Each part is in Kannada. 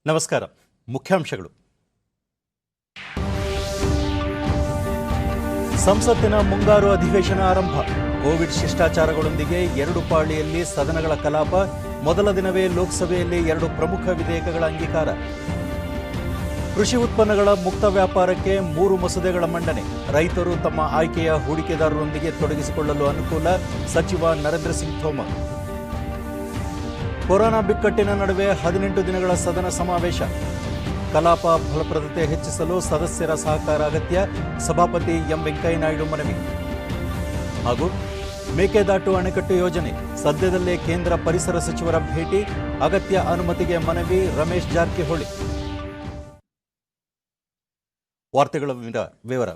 ನಮಸ್ಕಾರ. ಮುಖ್ಯಾಂಶಗಳು. ಸಂಸತ್ತಿನ ಮುಂಗಾರು ಅಧಿವೇಶನ ಆರಂಭ. ಕೋವಿಡ್ ಶಿಷ್ಟಾಚಾರಗಳೊಂದಿಗೆ 2 ಪಾಳಿಯಲ್ಲಿ ಸದನಗಳ ಕಲಾಪ. ಮೊದಲ ದಿನವೇ ಲೋಕಸಭೆಯಲ್ಲಿ 2 ಪ್ರಮುಖ ವಿಧೇಯಕಗಳ ಅಂಗೀಕಾರ. ಕೃಷಿ ಉತ್ಪನ್ನಗಳ ಮುಕ್ತ ವ್ಯಾಪಾರಕ್ಕೆ 3 ಮಸೂದೆಗಳ ಮಂಡನೆ. ರೈತರು ತಮ್ಮ ಆಯ್ಕೆಯ ಹೂಡಿಕೆದಾರರೊಂದಿಗೆ ತೊಡಗಿಸಿಕೊಳ್ಳಲು ಅನುಕೂಲ. ಸಚಿವ ನರೇಂದ್ರ ಸಿಂಗ್ ತೋಮರ್. ಕೊರೋನಾ ಬಿಕ್ಕಟ್ಟಿನ ನಡುವೆ 18 ದಿನಗಳ ಸದನ ಸಮಾವೇಶ. ಕಲಾಪ ಫಲಪ್ರದತೆ ಹೆಚ್ಚಿಸಲು ಸದಸ್ಯರ ಸಹಕಾರ ಅಗತ್ಯ. ಸಭಾಪತಿ ಎಂ ವೆಂಕಯ್ಯನಾಯ್ಡು ಮನವಿ. ಹಾಗೂ ಮೇಕೆದಾಟು ಅಣೆಕಟ್ಟು ಯೋಜನೆ ಸದ್ಯದಲ್ಲೇ ಕೇಂದ್ರ ಪರಿಸರ ಸಚಿವರ ಭೇಟಿ. ಅಗತ್ಯ ಅನುಮತಿಗೆ ಮನವಿ. ರಮೇಶ್ ಜಾರಕಿಹೊಳಿ. ವಾರ್ತೆಗಳ ವಿವರ.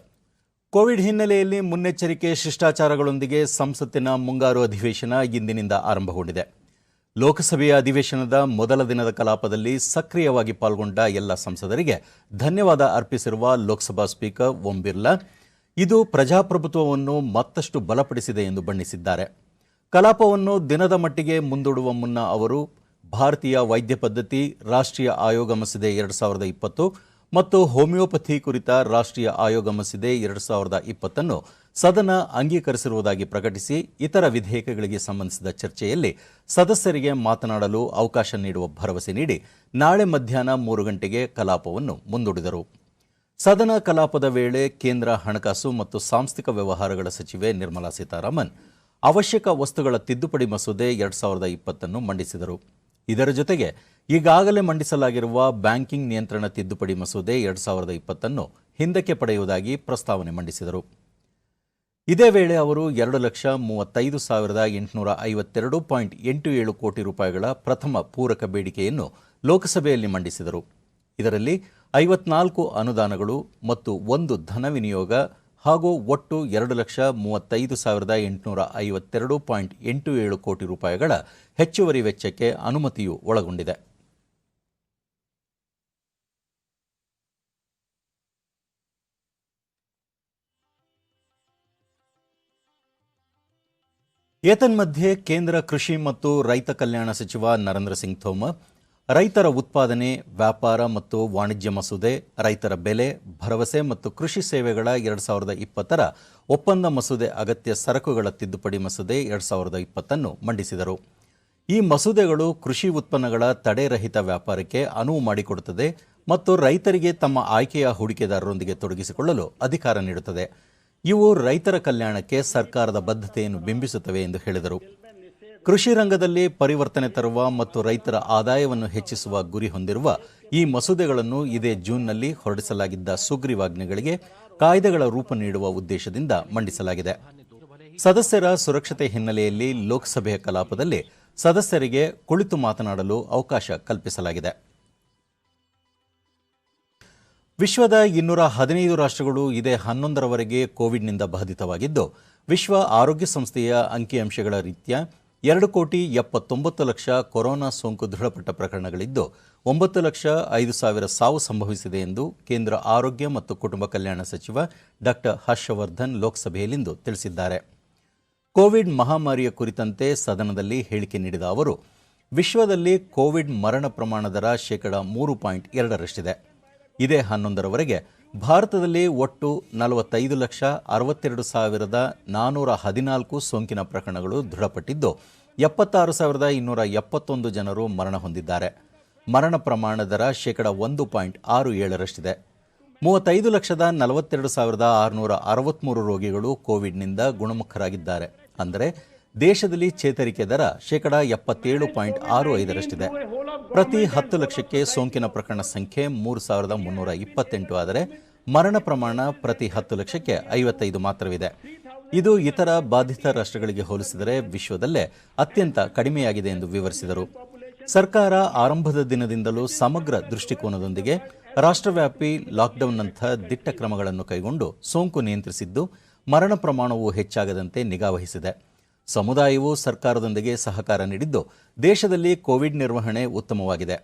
ಕೋವಿಡ್ ಹಿನ್ನೆಲೆಯಲ್ಲಿ ಮುನ್ನೆಚ್ಚರಿಕೆ ಶಿಷ್ಟಾಚಾರಗಳೊಂದಿಗೆ ಸಂಸತ್ತಿನ ಮುಂಗಾರು ಅಧಿವೇಶನ ಇಂದಿನಿಂದ ಆರಂಭಗೊಂಡಿದೆ. ಲೋಕಸಭೆಯ ಅಧಿವೇಶನದ ಮೊದಲ ದಿನದ ಕಲಾಪದಲ್ಲಿ ಸಕ್ರಿಯವಾಗಿ ಪಾಲ್ಗೊಂಡ ಎಲ್ಲ ಸಂಸದರಿಗೆ ಧನ್ಯವಾದ ಅರ್ಪಿಸಿರುವ ಲೋಕಸಭಾ ಸ್ಪೀಕರ್ ಓಂ ಬಿರ್ಲಾ, ಇದು ಪ್ರಜಾಪ್ರಭುತ್ವವನ್ನು ಮತ್ತಷ್ಟು ಬಲಪಡಿಸಿದೆ ಎಂದು ಬಣ್ಣಿಸಿದ್ದಾರೆ. ಕಲಾಪವನ್ನು ದಿನದ ಮಟ್ಟಿಗೆ ಮುಂದೂಡುವ ಮುನ್ನ ಅವರು ಭಾರತೀಯ ವೈದ್ಯ ಪದ್ಧತಿ ರಾಷ್ಟ್ರೀಯ ಆಯೋಗ ಮಸೂದೆ 2020 ಮತ್ತು ಹೋಮಿಯೋಪಥಿ ಕುರಿತ ರಾಷ್ಟ್ರೀಯ ಆಯೋಗ ಮಸೂದೆ 2020 ಸದನ ಅಂಗೀಕರಿಸಿರುವುದಾಗಿ ಪ್ರಕಟಿಸಿ ಇತರ ವಿಧೇಯಕಗಳಿಗೆ ಸಂಬಂಧಿಸಿದ ಚರ್ಚೆಯಲ್ಲಿ ಸದಸ್ಯರಿಗೆ ಮಾತನಾಡಲು ಅವಕಾಶ ನೀಡುವ ಭರವಸೆ ನೀಡಿ ನಾಳೆ ಮಧ್ಯಾಹ್ನ 3 ಗಂಟೆಗೆ ಕಲಾಪವನ್ನು ಮುಂದೂಡಿದರು. ಸದನ ಕಲಾಪದ ವೇಳೆ ಕೇಂದ್ರ ಹಣಕಾಸು ಮತ್ತು ಸಾಂಸ್ಥಿಕ ವ್ಯವಹಾರಗಳ ಸಚಿವೆ ನಿರ್ಮಲಾ ಸೀತಾರಾಮನ್ ಅವಶ್ಯಕ ವಸ್ತುಗಳ ತಿದ್ದುಪಡಿ ಮಸೂದೆ 2020 ಮಂಡಿಸಿದರು. ಇದರ ಜೊತೆಗೆ ಈಗಾಗಲೇ ಮಂಡಿಸಲಾಗಿರುವ ಬ್ಯಾಂಕಿಂಗ್ ನಿಯಂತ್ರಣ ತಿದ್ದುಪಡಿ ಮಸೂದೆ 2020 ಹಿಂದಕ್ಕೆ ಪಡೆಯುವುದಾಗಿ ಪ್ರಸ್ತಾವನೆ ಮಂಡಿಸಿದರು. ಇದೇ ವೇಳೆ ಅವರು 2,35,852.87 ಕೋಟಿ ರೂಪಾಯಿಗಳ ಪ್ರಥಮ ಪೂರಕ ಬೇಡಿಕೆಯನ್ನು ಲೋಕಸಭೆಯಲ್ಲಿ ಮಂಡಿಸಿದರು. ಇದರಲ್ಲಿ 54 ಅನುದಾನಗಳು ಮತ್ತು 1 ಧನ ವಿನಿಯೋಗ ಹಾಗೂ ಒಟ್ಟು 2,35,852.87 ಕೋಟಿ ರೂಪಾಯಿಗಳ ಹೆಚ್ಚುವರಿ ವೆಚ್ಚಕ್ಕೆ ಅನುಮತಿಯು ಒಳಗೊಂಡಿದೆ. ಏತನ್ಮಧ್ಯೆ ಕೇಂದ್ರ ಕೃಷಿ ಮತ್ತು ರೈತ ಕಲ್ಯಾಣ ಸಚಿವ ನರೇಂದ್ರ ಸಿಂಗ್ ತೋಮರ್ ರೈತರ ಉತ್ಪಾದನೆ, ವ್ಯಾಪಾರ ಮತ್ತು ವಾಣಿಜ್ಯ ಮಸೂದೆ, ರೈತರ ಬೆಲೆ, ಭರವಸೆ ಮತ್ತು ಕೃಷಿ ಸೇವೆಗಳ 2020 ಒಪ್ಪಂದ ಮಸೂದೆ, ಅಗತ್ಯ ಸರಕುಗಳ ತಿದ್ದುಪಡಿ ಮಸೂದೆ 2020 ಮಂಡಿಸಿದರು. ಈ ಮಸೂದೆಗಳು ಕೃಷಿ ಉತ್ಪನ್ನಗಳ ತಡೆರಹಿತ ವ್ಯಾಪಾರಕ್ಕೆ ಅನುವು ಮಾಡಿಕೊಡುತ್ತದೆ ಮತ್ತು ರೈತರಿಗೆ ತಮ್ಮ ಆಯ್ಕೆಯ ಹೂಡಿಕೆದಾರರೊಂದಿಗೆ ತೊಡಗಿಸಿಕೊಳ್ಳಲು ಅಧಿಕಾರ ನೀಡುತ್ತದೆ. ಇವು ರೈತರ ಕಲ್ಯಾಣಕ್ಕೆ ಸರ್ಕಾರದ ಬದ್ಧತೆಯನ್ನು ಬಿಂಬಿಸುತ್ತವೆ ಎಂದು ಹೇಳಿದರು. ಕೃಷಿ ರಂಗದಲ್ಲಿ ಪರಿವರ್ತನೆ ತರುವ ಮತ್ತು ರೈತರ ಆದಾಯವನ್ನು ಹೆಚ್ಚಿಸುವ ಗುರಿ ಹೊಂದಿರುವ ಈ ಮಸೂದೆಗಳನ್ನು ಇದೇ ಜೂನ್ನಲ್ಲಿ ಹೊರಡಿಸಲಾಗಿದ್ದ ಸುಗ್ರೀವಾಜ್ಞೆಗಳಿಗೆ ಕಾಯ್ದೆಗಳ ರೂಪ ನೀಡುವ ಉದ್ದೇಶದಿಂದ ಮಂಡಿಸಲಾಗಿದೆ. ಸದಸ್ಯರ ಸುರಕ್ಷತೆ ಹಿನ್ನೆಲೆಯಲ್ಲಿ ಲೋಕಸಭೆಯ ಕಲಾಪದಲ್ಲಿ ಸದಸ್ಯರಿಗೆ ಕುಳಿತು ಮಾತನಾಡಲು ಅವಕಾಶ ಕಲ್ಪಿಸಲಾಗಿದೆ. ವಿಶ್ವದ 215 ರಾಷ್ಟ್ರಗಳು ಇದೇ 11ರವರೆಗೆ ಕೋವಿಡ್ನಿಂದ ಬಾಧಿತವಾಗಿದ್ದು, ವಿಶ್ವ ಆರೋಗ್ಯ ಸಂಸ್ಥೆಯ ಅಂಕಿಅಂಶಗಳ ರೀತ್ಯಾ 2,79,00,000 ಕೊರೋನಾ ಸೋಂಕು ದೃಢಪಟ್ಟ ಪ್ರಕರಣಗಳಿದ್ದು 9,05,000 ಸಾವು ಸಂಭವಿಸಿದೆ ಎಂದು ಕೇಂದ್ರ ಆರೋಗ್ಯ ಮತ್ತು ಕುಟುಂಬ ಕಲ್ಯಾಣ ಸಚಿವ ಡಾ ಹರ್ಷವರ್ಧನ್ ಲೋಕಸಭೆಯಲ್ಲಿಂದು ತಿಳಿಸಿದ್ದಾರೆ. ಕೋವಿಡ್ ಮಹಾಮಾರಿಯ ಕುರಿತಂತೆ ಸದನದಲ್ಲಿ ಹೇಳಿಕೆ ನೀಡಿದ ಅವರು, ವಿಶ್ವದಲ್ಲಿ ಕೋವಿಡ್ ಮರಣ ಪ್ರಮಾಣ ದರ 3.2ರಷ್ಟಿದೆ. ಇದೇ 11ರವರೆಗೆ ಭಾರತದಲ್ಲಿ ಒಟ್ಟು 45,62,414 ಸೋಂಕಿನ ಪ್ರಕರಣಗಳು ದೃಢಪಟ್ಟಿದ್ದು 76,271 ಜನರು ಮರಣ ಹೊಂದಿದ್ದಾರೆ. ಮರಣ ಪ್ರಮಾಣ ದರ 1.67ರಷ್ಟಿದೆ. 35,42,663 ರೋಗಿಗಳು ಕೋವಿಡ್ನಿಂದ ಗುಣಮುಖರಾಗಿದ್ದಾರೆ. ಅಂದರೆ ದೇಶದಲ್ಲಿ ಚೇತರಿಕೆ ದರ 77.65ರಷ್ಟಿದೆ. ಪ್ರತಿ 10 ಲಕ್ಷಕ್ಕೆ ಸೋಂಕಿನ ಪ್ರಕರಣ ಸಂಖ್ಯೆ 3,328 ಆದರೆ ಮರಣ ಪ್ರಮಾಣ ಪ್ರತಿ 10 ಲಕ್ಷಕ್ಕೆ 55 ಮಾತ್ರವಿದೆ. ಇದು ಇತರ ಬಾಧಿತ ರಾಷ್ಟ್ರಗಳಿಗೆ ಹೋಲಿಸಿದರೆ ವಿಶ್ವದಲ್ಲೇ ಅತ್ಯಂತ ಕಡಿಮೆಯಾಗಿದೆ ಎಂದು ವಿವರಿಸಿದರು. ಸರ್ಕಾರ ಆರಂಭದ ದಿನದಿಂದಲೂ ಸಮಗ್ರ ದೃಷ್ಟಿಕೋನದೊಂದಿಗೆ ರಾಷ್ಟ್ರವ್ಯಾಪಿ ಲಾಕ್ಡೌನ್ನಂಥ ದಿಟ್ಟ ಕ್ರಮಗಳನ್ನು ಕೈಗೊಂಡು ಸೋಂಕು ನಿಯಂತ್ರಿಸಿದ್ದು, ಮರಣ ಪ್ರಮಾಣವು ಹೆಚ್ಚಾಗದಂತೆ ನಿಗಾವಹಿಸಿದೆ. ಸಮುದಾಯವು ಸರ್ಕಾರದೊಂದಿಗೆ ಸಹಕಾರ ನೀಡಿದ್ದು ದೇಶದಲ್ಲಿ ಕೋವಿಡ್ ನಿರ್ವಹಣೆ ಉತ್ತಮವಾಗಿದೆ.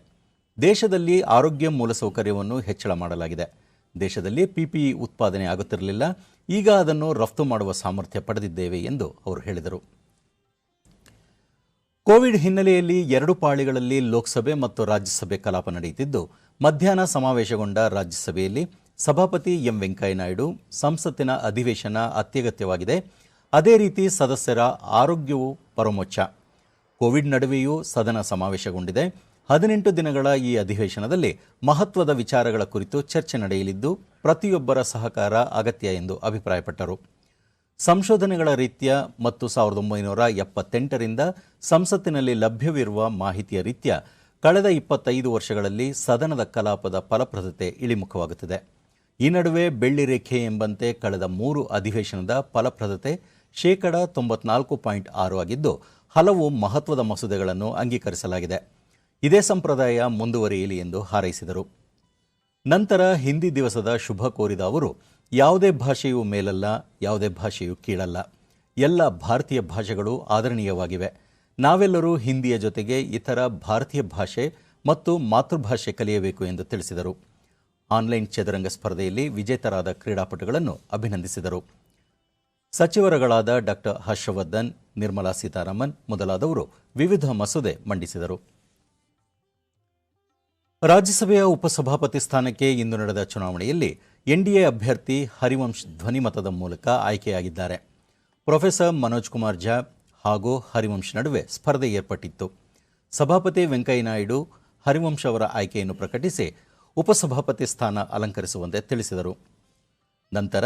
ದೇಶದಲ್ಲಿ ಆರೋಗ್ಯ ಮೂಲಸೌಕರ್ಯವನ್ನು ಹೆಚ್ಚಳ ಮಾಡಲಾಗಿದೆ. ದೇಶದಲ್ಲಿ ಪಿಪಿಇ ಉತ್ಪಾದನೆ ಆಗುತ್ತಿರಲಿಲ್ಲ, ಈಗ ಅದನ್ನು ರಫ್ತು ಮಾಡುವ ಸಾಮರ್ಥ್ಯ ಪಡೆದಿದ್ದೇವೆ ಎಂದು ಅವರು ಹೇಳಿದರು. ಕೋವಿಡ್ ಹಿನ್ನೆಲೆಯಲ್ಲಿ 2 ಪಾಳಿಗಳಲ್ಲಿ ಲೋಕಸಭೆ ಮತ್ತು ರಾಜ್ಯಸಭೆ ಕಲಾಪ ನಡೆಯುತ್ತಿದ್ದು, ಮಧ್ಯಾಹ್ನ ಸಮಾವೇಶಗೊಂಡ ರಾಜ್ಯಸಭೆಯಲ್ಲಿ ಸಭಾಪತಿ ಎಂ ವೆಂಕಯ್ಯನಾಯ್ಡು ಸಂಸತ್ತಿನ ಅಧಿವೇಶನ ಅತ್ಯಗತ್ಯವಾಗಿದೆ, ಅದೇ ರೀತಿ ಸದಸ್ಯರ ಆರೋಗ್ಯವು ಪರಮೋಚ್ಚ. ಕೋವಿಡ್ ನಡುವೆಯೂ ಸದನ ಸಮಾವೇಶಗೊಂಡಿದೆ. 18 ದಿನಗಳ ಈ ಅಧಿವೇಶನದಲ್ಲಿ ಮಹತ್ವದ ವಿಚಾರಗಳ ಕುರಿತು ಚರ್ಚೆ ನಡೆಯಲಿದ್ದು, ಪ್ರತಿಯೊಬ್ಬರ ಸಹಕಾರ ಅಗತ್ಯ ಎಂದು ಅಭಿಪ್ರಾಯಪಟ್ಟರು. ಸಂಶೋಧನೆಗಳ ರೀತ್ಯ ಮತ್ತು 1978ರಿಂದ ಸಂಸತ್ತಿನಲ್ಲಿ ಲಭ್ಯವಿರುವ ಮಾಹಿತಿಯ ರೀತ್ಯ ಕಳೆದ 25 ವರ್ಷಗಳಲ್ಲಿ ಸದನದ ಕಲಾಪದ ಫಲಪ್ರದತೆ ಇಳಿಮುಖವಾಗುತ್ತದೆ. ಈ ನಡುವೆ ಬೆಳ್ಳಿ ರೇಖೆ ಎಂಬಂತೆ ಕಳೆದ 3 ಅಧಿವೇಶನದ ಫಲಪ್ರದತೆ 94.6 ಆಗಿದ್ದು, ಹಲವು ಮಹತ್ವದ ಮಸೂದೆಗಳನ್ನು ಅಂಗೀಕರಿಸಲಾಗಿದೆ. ಇದೇ ಸಂಪ್ರದಾಯ ಮುಂದುವರಿಯಲಿ ಎಂದು ಹಾರೈಸಿದರು. ನಂತರ ಹಿಂದಿ ದಿವಸದ ಶುಭ ಕೋರಿದ ಅವರು, ಯಾವುದೇ ಭಾಷೆಯೂ ಮೇಲಲ್ಲ, ಯಾವುದೇ ಭಾಷೆಯೂ ಕೀಳಲ್ಲ. ಎಲ್ಲ ಭಾರತೀಯ ಭಾಷೆಗಳು ಆದರಣೀಯವಾಗಿವೆ. ನಾವೆಲ್ಲರೂ ಹಿಂದಿಯ ಜೊತೆಗೆ ಇತರ ಭಾರತೀಯ ಭಾಷೆ ಮತ್ತು ಮಾತೃಭಾಷೆ ಕಲಿಯಬೇಕು ಎಂದು ತಿಳಿಸಿದರು. ಆನ್ಲೈನ್ ಚದುರಂಗ ಸ್ಪರ್ಧೆಯಲ್ಲಿ ವಿಜೇತರಾದ ಕ್ರೀಡಾಪಟುಗಳನ್ನು ಅಭಿನಂದಿಸಿದರು. ಸಚಿವರುಗಳಾದ ಡಾಕ್ಟರ್ ಹರ್ಷವರ್ಧನ್, ನಿರ್ಮಲಾ ಸೀತಾರಾಮನ್ ಮೊದಲಾದವರು ವಿವಿಧ ಮಸೂದೆ ಮಂಡಿಸಿದರು. ರಾಜ್ಯಸಭೆಯ ಉಪಸಭಾಪತಿ ಸ್ಥಾನಕ್ಕೆ ಇಂದು ನಡೆದ ಚುನಾವಣೆಯಲ್ಲಿ ಎನ್ಡಿಎ ಅಭ್ಯರ್ಥಿ ಹರಿವಂಶ್ ಧ್ವನಿಮತದ ಮೂಲಕ ಆಯ್ಕೆಯಾಗಿದ್ದಾರೆ. ಪ್ರೊಫೆಸರ್ ಮನೋಜ್ ಕುಮಾರ್ ಝಾ ಹಾಗೂ ಹರಿವಂಶ್ ನಡುವೆ ಸ್ಪರ್ಧೆ ಏರ್ಪಟ್ಟಿತ್ತು. ಸಭಾಪತಿ ವೆಂಕಯ್ಯನಾಯ್ಡು ಹರಿವಂಶ್ ಅವರ ಆಯ್ಕೆಯನ್ನು ಪ್ರಕಟಿಸಿ ಉಪಸಭಾಪತಿ ಸ್ಥಾನ ಅಲಂಕರಿಸುವಂತೆ ತಿಳಿಸಿದರು. ನಂತರ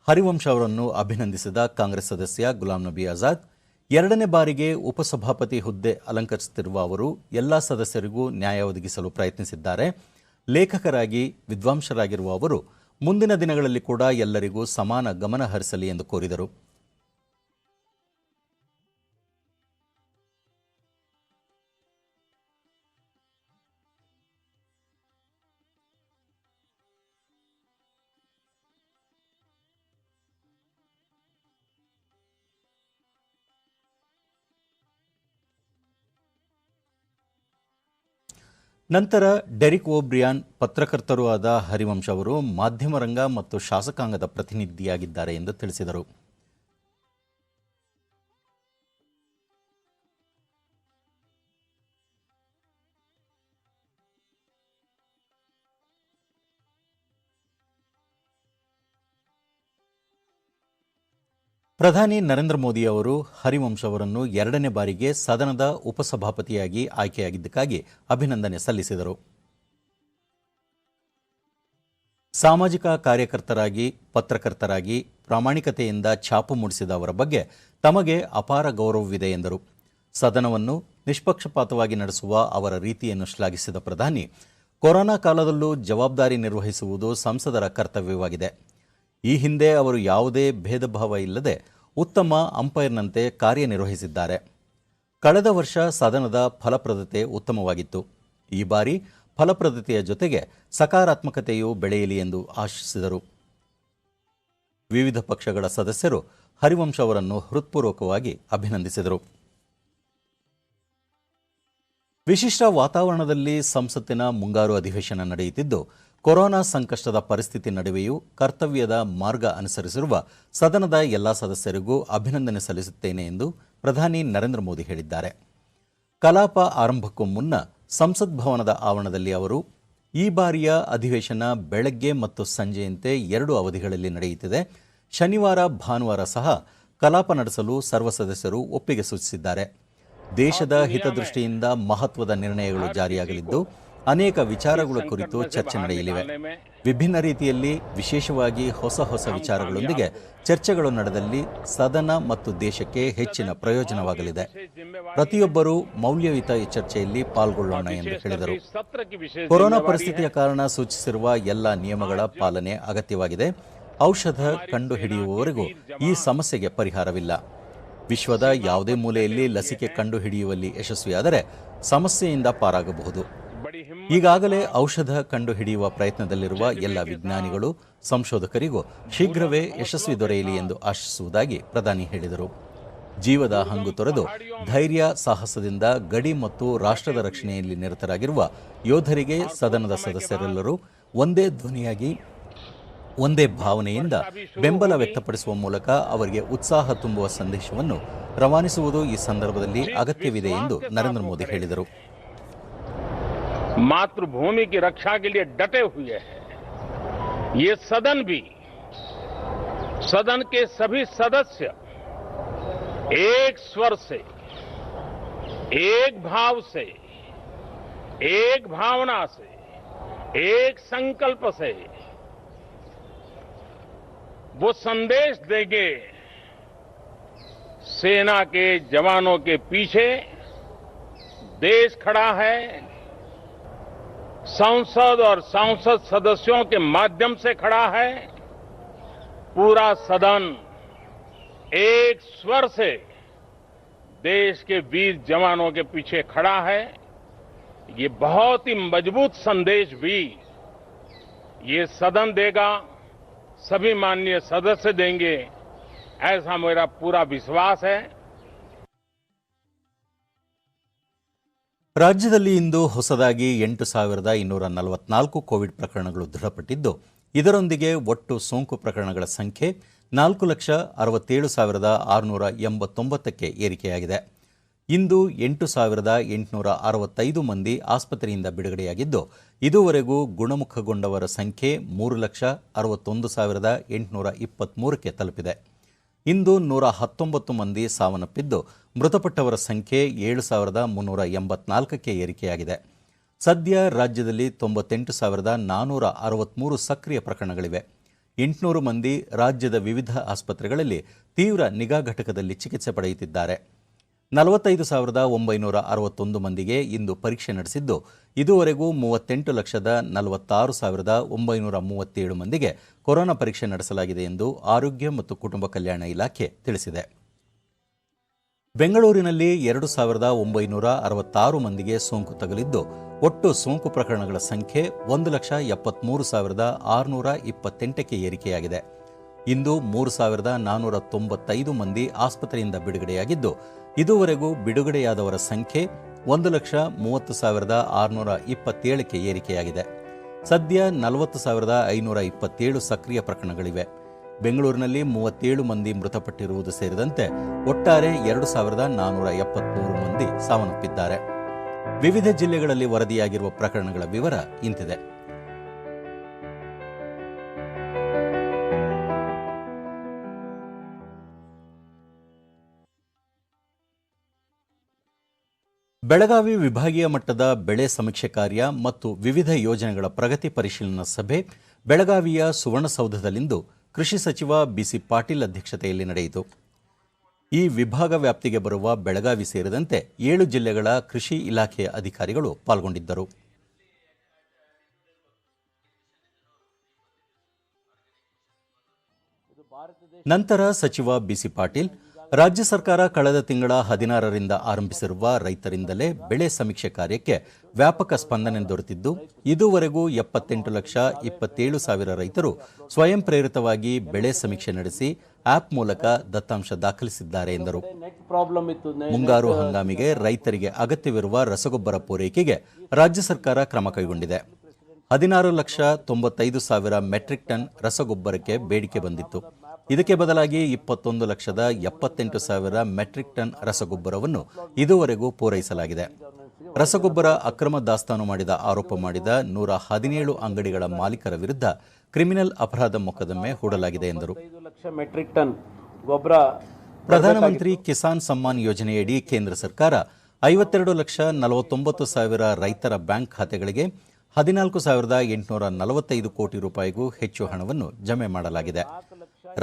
ಹರಿವಂಶ್ ಅವರನ್ನು ಅಭಿನಂದಿಸಿದ ಕಾಂಗ್ರೆಸ್ ಸದಸ್ಯ ಗುಲಾಂ ನಬಿ ಆಜಾದ್, 2ನೇ ಬಾರಿಗೆ ಉಪಸಭಾಪತಿ ಹುದ್ದೆ ಅಲಂಕರಿಸುತ್ತಿರುವ ಅವರು ಎಲ್ಲ ಸದಸ್ಯರಿಗೂ ನ್ಯಾಯ ಒದಗಿಸಲು ಪ್ರಯತ್ನಿಸಿದ್ದಾರೆ. ಲೇಖಕರಾಗಿ ವಿದ್ವಾಂಸರಾಗಿರುವ ಅವರು ಮುಂದಿನ ದಿನಗಳಲ್ಲಿ ಕೂಡ ಎಲ್ಲರಿಗೂ ಸಮಾನ ಗಮನ ಹರಿಸಲಿ ಎಂದು ಕೋರಿದರು. ನಂತರ ಡೆರಿಕ್ ಓಬ್ರಿಯಾನ್, ಪತ್ರಕರ್ತರೂ ಆದ ಹರಿವಂಶ್ ಅವರು ಮಾಧ್ಯಮ ರಂಗ ಮತ್ತು ಶಾಸಕಾಂಗದ ಪ್ರತಿನಿಧಿಯಾಗಿದ್ದಾರೆ ಎಂದು ತಿಳಿಸಿದರು. ಪ್ರಧಾನಿ ನರೇಂದ್ರ ಮೋದಿ ಅವರು ಹರಿವಂಶ್ ಅವರನ್ನು 2ನೇ ಬಾರಿಗೆ ಸದನದ ಉಪಸಭಾಪತಿಯಾಗಿ ಆಯ್ಕೆಯಾಗಿದ್ದಕ್ಕಾಗಿ ಅಭಿನಂದನೆ ಸಲ್ಲಿಸಿದರು. ಸಾಮಾಜಿಕ ಕಾರ್ಯಕರ್ತರಾಗಿ, ಪತ್ರಕರ್ತರಾಗಿ ಪ್ರಾಮಾಣಿಕತೆಯಿಂದ ಛಾಪು ಮೂಡಿಸಿದ ಅವರ ಬಗ್ಗೆ ತಮಗೆ ಅಪಾರ ಗೌರವವಿದೆ ಎಂದರು. ಸದನವನ್ನು ನಿಷ್ಪಕ್ಷಪಾತವಾಗಿ ನಡೆಸುವ ಅವರ ರೀತಿಯನ್ನು ಶ್ಲಾಘಿಸಿದ ಪ್ರಧಾನಿ, ಕೊರೋನಾ ಕಾಲದಲ್ಲೂ ಜವಾಬ್ದಾರಿ ನಿರ್ವಹಿಸುವುದು ಸಂಸದರ ಕರ್ತವ್ಯವಾಗಿದೆ. ಈ ಹಿಂದೆ ಅವರು ಯಾವುದೇ ಭೇದ ಭಾವ ಇಲ್ಲದೆ ಉತ್ತಮ ಅಂಪೈರ್ನಂತೆ ಕಾರ್ಯನಿರ್ವಹಿಸಿದ್ದಾರೆ. ಕಳೆದ ವರ್ಷ ಸದನದ ಫಲಪ್ರದತೆ ಉತ್ತಮವಾಗಿತ್ತು. ಈ ಬಾರಿ ಫಲಪ್ರದತೆಯ ಜೊತೆಗೆ ಸಕಾರಾತ್ಮಕತೆಯೂ ಬೆಳೆಯಲಿ ಎಂದು ಆಶಿಸಿದರು. ವಿವಿಧ ಪಕ್ಷಗಳ ಸದಸ್ಯರು ಹರಿವಂಶ್ ಅವರನ್ನು ಹೃತ್ಪೂರ್ವಕವಾಗಿ ಅಭಿನಂದಿಸಿದರು. ವಿಶಿಷ್ಟ ವಾತಾವರಣದಲ್ಲಿ ಸಂಸತ್ತಿನ ಮುಂಗಾರು ಅಧಿವೇಶನ ನಡೆಯುತ್ತಿದ್ದು, ಕೊರೋನಾ ಸಂಕಷ್ಟದ ಪರಿಸ್ಥಿತಿ ನಡುವೆಯೂ ಕರ್ತವ್ಯದ ಮಾರ್ಗ ಅನುಸರಿಸಿರುವ ಸದನದ ಎಲ್ಲ ಸದಸ್ಯರಿಗೂ ಅಭಿನಂದನೆ ಸಲ್ಲಿಸುತ್ತೇನೆ ಎಂದು ಪ್ರಧಾನಿ ನರೇಂದ್ರ ಮೋದಿ ಹೇಳಿದ್ದಾರೆ. ಕಲಾಪ ಆರಂಭಕ್ಕೂ ಮುನ್ನ ಸಂಸತ್ ಭವನದ ಆವರಣದಲ್ಲಿ ಅವರು, ಈ ಬಾರಿಯ ಅಧಿವೇಶನ ಬೆಳಗ್ಗೆ ಮತ್ತು ಸಂಜೆಯಂತೆ 2 ಅವಧಿಗಳಲ್ಲಿ ನಡೆಯುತ್ತಿದೆ. ಶನಿವಾರ, ಭಾನುವಾರ ಸಹ ಕಲಾಪ ನಡೆಸಲು ಸರ್ವ ಸದಸ್ಯರು ಒಪ್ಪಿಗೆ ಸೂಚಿಸಿದ್ದಾರೆ. ದೇಶದ ಹಿತದೃಷ್ಟಿಯಿಂದ ಮಹತ್ವದ ನಿರ್ಣಯಗಳು ಜಾರಿಯಾಗಲಿದ್ದು, ಅನೇಕ ವಿಚಾರಗಳ ಕುರಿತು ಚರ್ಚೆ ನಡೆಯಲಿವೆ. ವಿಭಿನ್ನ ರೀತಿಯಲ್ಲಿ ವಿಶೇಷವಾಗಿ ಹೊಸ ವಿಚಾರಗಳೊಂದಿಗೆ ಚರ್ಚೆಗಳು ನಡೆದಲ್ಲಿ ಸದನ ಮತ್ತು ದೇಶಕ್ಕೆ ಹೆಚ್ಚಿನ ಪ್ರಯೋಜನವಾಗಲಿದೆ. ಪ್ರತಿಯೊಬ್ಬರೂ ಮೌಲ್ಯಯುತ ಈ ಚರ್ಚೆಯಲ್ಲಿ ಪಾಲ್ಗೊಳ್ಳೋಣ ಎಂದು ಹೇಳಿದರು. ಕೊರೋನಾ ಪರಿಸ್ಥಿತಿಯ ಕಾರಣ ಸೂಚಿಸಿರುವ ಎಲ್ಲ ನಿಯಮಗಳ ಪಾಲನೆ ಅಗತ್ಯವಾಗಿದೆ. ಔಷಧ ಕಂಡುಹಿಡಿಯುವವರೆಗೂ ಈ ಸಮಸ್ಯೆಗೆ ಪರಿಹಾರವಿಲ್ಲ. ವಿಶ್ವದ ಯಾವುದೇ ಮೂಲೆಯಲ್ಲಿ ಲಸಿಕೆ ಕಂಡುಹಿಡಿಯುವಲ್ಲಿ ಯಶಸ್ವಿಯಾದರೆ ಸಮಸ್ಯೆಯಿಂದ ಪಾರಾಗಬಹುದು. ಈಗಾಗಲೇ ಔಷಧ ಕಂಡುಹಿಡಿಯುವ ಪ್ರಯತ್ನದಲ್ಲಿರುವ ಎಲ್ಲ ವಿಜ್ಞಾನಿಗಳು, ಸಂಶೋಧಕರಿಗೂ ಶೀಘ್ರವೇ ಯಶಸ್ವಿ ದೊರೆಯಲಿ ಎಂದು ಆಶಿಸುವುದಾಗಿ ಪ್ರಧಾನಿ ಹೇಳಿದರು. ಜೀವದ ಹಂಗು ತೊರೆದು ಧೈರ್ಯ, ಸಾಹಸದಿಂದ ಗಡಿ ಮತ್ತು ರಾಷ್ಟ್ರದ ರಕ್ಷಣೆಯಲ್ಲಿ ನಿರತರಾಗಿರುವ ಯೋಧರಿಗೆ ಸದನದ ಸದಸ್ಯರೆಲ್ಲರೂ ಒಂದೇ ಧ್ವನಿಯಾಗಿ ಒಂದೇ ಭಾವನೆಯಿಂದ ಬೆಂಬಲ ವ್ಯಕ್ತಪಡಿಸುವ ಮೂಲಕ ಅವರಿಗೆ ಉತ್ಸಾಹ ತುಂಬುವ ಸಂದೇಶವನ್ನು ರವಾನಿಸುವುದು ಈ ಸಂದರ್ಭದಲ್ಲಿ ಅಗತ್ಯವಿದೆ ಎಂದು ನರೇಂದ್ರ ಮೋದಿ ಹೇಳಿದರು. मातृभूमि की रक्षा के लिए डटे हुए हैं। ये सदन भी, सदन के सभी सदस्य एक स्वर से, एक भाव से, एक भावना से, एक संकल्प से वो संदेश देंगे, सेना के जवानों के पीछे देश खड़ा है, संसद और सांसद सदस्यों के माध्यम से खड़ा है, पूरा सदन एक स्वर से देश के वीर जवानों के पीछे खड़ा है। ये बहुत ही मजबूत संदेश भी ये सदन देगा, सभी माननीय सदस्य देंगे, ऐसा मेरा पूरा विश्वास है। ರಾಜ್ಯದಲ್ಲಿ ಇಂದು ಹೊಸದಾಗಿ 8,244 ಕೋವಿಡ್ ಪ್ರಕರಣಗಳು ದೃಢಪಟ್ಟಿದ್ದು, ಇದರೊಂದಿಗೆ ಒಟ್ಟು ಸೋಂಕು ಪ್ರಕರಣಗಳ ಸಂಖ್ಯೆ 4,67,689ಕ್ಕೆ ಏರಿಕೆಯಾಗಿದೆ. ಇಂದು 8,865 ಮಂದಿ ಆಸ್ಪತ್ರೆಯಿಂದ ಬಿಡುಗಡೆಯಾಗಿದ್ದು, ಇದುವರೆಗೂ ಗುಣಮುಖಗೊಂಡವರ ಸಂಖ್ಯೆ 3,61,823ಕ್ಕೆ ತಲುಪಿದೆ. ಇಂದು 119 ಮಂದಿ ಸಾವನ್ನಪ್ಪಿದ್ದು, ಮೃತಪಟ್ಟವರ ಸಂಖ್ಯೆ 7,384ಕ್ಕೆ ಏರಿಕೆಯಾಗಿದೆ. ಸದ್ಯ ರಾಜ್ಯದಲ್ಲಿ 98,463 ಸಕ್ರಿಯ ಪ್ರಕರಣಗಳಿವೆ. 800 ಮಂದಿ ರಾಜ್ಯದ ವಿವಿಧ ಆಸ್ಪತ್ರೆಗಳಲ್ಲಿ ತೀವ್ರ ನಿಗಾ ಘಟಕದಲ್ಲಿ ಚಿಕಿತ್ಸೆ ಪಡೆಯುತ್ತಿದ್ದಾರೆ. 45,961 ಮಂದಿಗೆ ಇಂದು ಪರೀಕ್ಷೆ ನಡೆಸಿದ್ದು, ಇದುವರೆಗೂ 38,46,937 ಮಂದಿಗೆ ಕೊರೋನಾ ಪರೀಕ್ಷೆ ನಡೆಸಲಾಗಿದೆ ಎಂದು ಆರೋಗ್ಯ ಮತ್ತು ಕುಟುಂಬ ಕಲ್ಯಾಣ ಇಲಾಖೆ ತಿಳಿಸಿದೆ. ಬೆಂಗಳೂರಿನಲ್ಲಿ 2,966 ಮಂದಿಗೆ ಸೋಂಕು ತಗುಲಿದ್ದು, ಒಟ್ಟು ಸೋಂಕು ಪ್ರಕರಣಗಳ ಸಂಖ್ಯೆ 1,73,628ಕ್ಕೆ ಏರಿಕೆಯಾಗಿದೆ. ಇಂದು 3,495 ಮಂದಿ ಆಸ್ಪತ್ರೆಯಿಂದ ಬಿಡುಗಡೆಯಾಗಿದ್ದು, ಇದುವರೆಗೂ ಬಿಡುಗಡೆಯಾದವರ ಸಂಖ್ಯೆ 1,30,627ಕ್ಕೆ ಏರಿಕೆಯಾಗಿದೆ. ಸದ್ಯ 40,527 ಸಕ್ರಿಯ ಪ್ರಕರಣಗಳಿವೆ. ಬೆಂಗಳೂರಿನಲ್ಲಿ 37 ಮಂದಿ ಮೃತಪಟ್ಟಿರುವುದು ಸೇರಿದಂತೆ ಒಟ್ಟಾರೆ 2,473 ಮಂದಿ ಸಾವನ್ನಪ್ಪಿದ್ದಾರೆ. ವಿವಿಧ ಜಿಲ್ಲೆಗಳಲ್ಲಿ ವರದಿಯಾಗಿರುವ ಪ್ರಕರಣಗಳ ವಿವರ ಇಂತಿದೆ. ಬೆಳಗಾವಿ ವಿಭಾಗೀಯ ಮಟ್ಟದ ಬೆಳೆ ಸಮೀಕ್ಷೆ ಕಾರ್ಯ ಮತ್ತು ವಿವಿಧ ಯೋಜನೆಗಳ ಪ್ರಗತಿ ಪರಿಶೀಲನಾ ಸಭೆ ಬೆಳಗಾವಿಯ ಸುವರ್ಣಸೌಧದಲ್ಲಿಂದು ಕೃಷಿ ಸಚಿವ ಬಿಸಿ ಪಾಟೀಲ್ ಅಧ್ಯಕ್ಷತೆಯಲ್ಲಿ ನಡೆಯಿತು. ಈ ವಿಭಾಗ ವ್ಯಾಪ್ತಿಗೆ ಬರುವ ಬೆಳಗಾವಿ ಸೇರಿದಂತೆ 7 ಜಿಲ್ಲೆಗಳ ಕೃಷಿ ಇಲಾಖೆಯ ಅಧಿಕಾರಿಗಳು ಪಾಲ್ಗೊಂಡಿದ್ದರು. ನಂತರ ಸಚಿವ ಬಿಸಿ ಪಾಟೀಲ್ ರಾಜ್ಯ ಸರ್ಕಾರ ಕಳೆದ ತಿಂಗಳ 16ರಿಂದ ಆರಂಭಿಸಿರುವ ರೈತರಿಂದಲೇ ಬೆಳೆ ಸಮೀಕ್ಷೆ ಕಾರ್ಯಕ್ಕೆ ವ್ಯಾಪಕ ಸ್ಪಂದನೆ ದೊರೆತಿದ್ದು, ಇದುವರೆಗೂ 78,27,000 ರೈತರು ಸ್ವಯಂ ಪ್ರೇರಿತವಾಗಿ ಬೆಳೆ ಸಮೀಕ್ಷೆ ನಡೆಸಿ ಆಪ್ ಮೂಲಕ ದತ್ತಾಂಶ ದಾಖಲಿಸಿದ್ದಾರೆ ಎಂದರು. ಮುಂಗಾರು ಹಂಗಾಮಿಗೆ ರೈತರಿಗೆ ಅಗತ್ಯವಿರುವ ರಸಗೊಬ್ಬರ ಪೂರೈಕೆಗೆ ರಾಜ್ಯ ಸರ್ಕಾರ ಕ್ರಮ ಕೈಗೊಂಡಿದೆ. 16,95,000 ಮೆಟ್ರಿಕ್ ಟನ್ ರಸಗೊಬ್ಬರಕ್ಕೆ ಬೇಡಿಕೆ ಬಂದಿತ್ತು. ಇದಕ್ಕೆ ಬದಲಾಗಿ 21,78,000 ಮೆಟ್ರಿಕ್ ಟನ್ ರಸಗೊಬ್ಬರವನ್ನು ಇದುವರೆಗೂ ಪೂರೈಸಲಾಗಿದೆ. ರಸಗೊಬ್ಬರ ಅಕ್ರಮ ದಾಸ್ತಾನು ಮಾಡಿದ ಆರೋಪ ಮಾಡಿದ 117 ಅಂಗಡಿಗಳ ಮಾಲೀಕರ ವಿರುದ್ಧ ಕ್ರಿಮಿನಲ್ ಅಪರಾಧ ಮೊಕದ್ದಮೆ ಹೂಡಲಾಗಿದೆ ಎಂದರು. ಪ್ರಧಾನಮಂತ್ರಿ ಕಿಸಾನ್ ಸಮ್ಮಾನ್ ಯೋಜನೆಯಡಿ ಕೇಂದ್ರ ಸರ್ಕಾರ 52,49,000 ರೈತರ ಬ್ಯಾಂಕ್ ಖಾತೆಗಳಿಗೆ 14,845 ಕೋಟಿ ರೂಪಾಯಿಗೂ ಹೆಚ್ಚು ಹಣವನ್ನು ಜಮೆ ಮಾಡಲಾಗಿದೆ.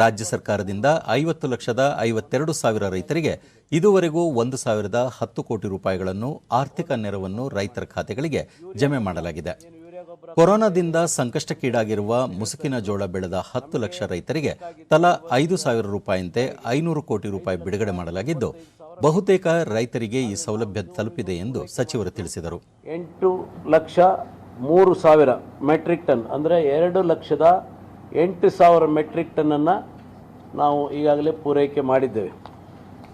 ರಾಜ್ಯ ಸರ್ಕಾರದಿಂದ 50,52,000 ರೈತರಿಗೆ ಇದುವರೆಗೂ 1,010 ಕೋಟಿ ರೂಪಾಯಿಗಳನ್ನು ಆರ್ಥಿಕ ನೆರವನ್ನು ರೈತರ ಖಾತೆಗಳಿಗೆ ಜಮೆ ಮಾಡಲಾಗಿದೆ. ಕೊರೋನಾದಿಂದ ಸಂಕಷ್ಟಕ್ಕೀಡಾಗಿರುವ ಮುಸುಕಿನ ಜೋಳ ಬೆಳೆದ 10 ಲಕ್ಷ ರೈತರಿಗೆ ತಲಾ 5,000 ರೂಪಾಯಿಯಂತೆ 500 ಕೋಟಿ ರೂಪಾಯಿ ಬಿಡುಗಡೆ ಮಾಡಲಾಗಿದ್ದು, ಬಹುತೇಕ ರೈತರಿಗೆ ಈ ಸೌಲಭ್ಯ ತಲುಪಿದೆ ಎಂದು ಸಚಿವರು ತಿಳಿಸಿದರು. 8,03,000 ಮೆಟ್ರಿಕ್ ಟನ್ ಅಂದರೆ 2,08,000 ಮೆಟ್ರಿಕ್ ಟನ್ನನ್ನು ನಾವು ಈಗಾಗಲೇ ಪೂರೈಕೆ ಮಾಡಿದ್ದೇವೆ.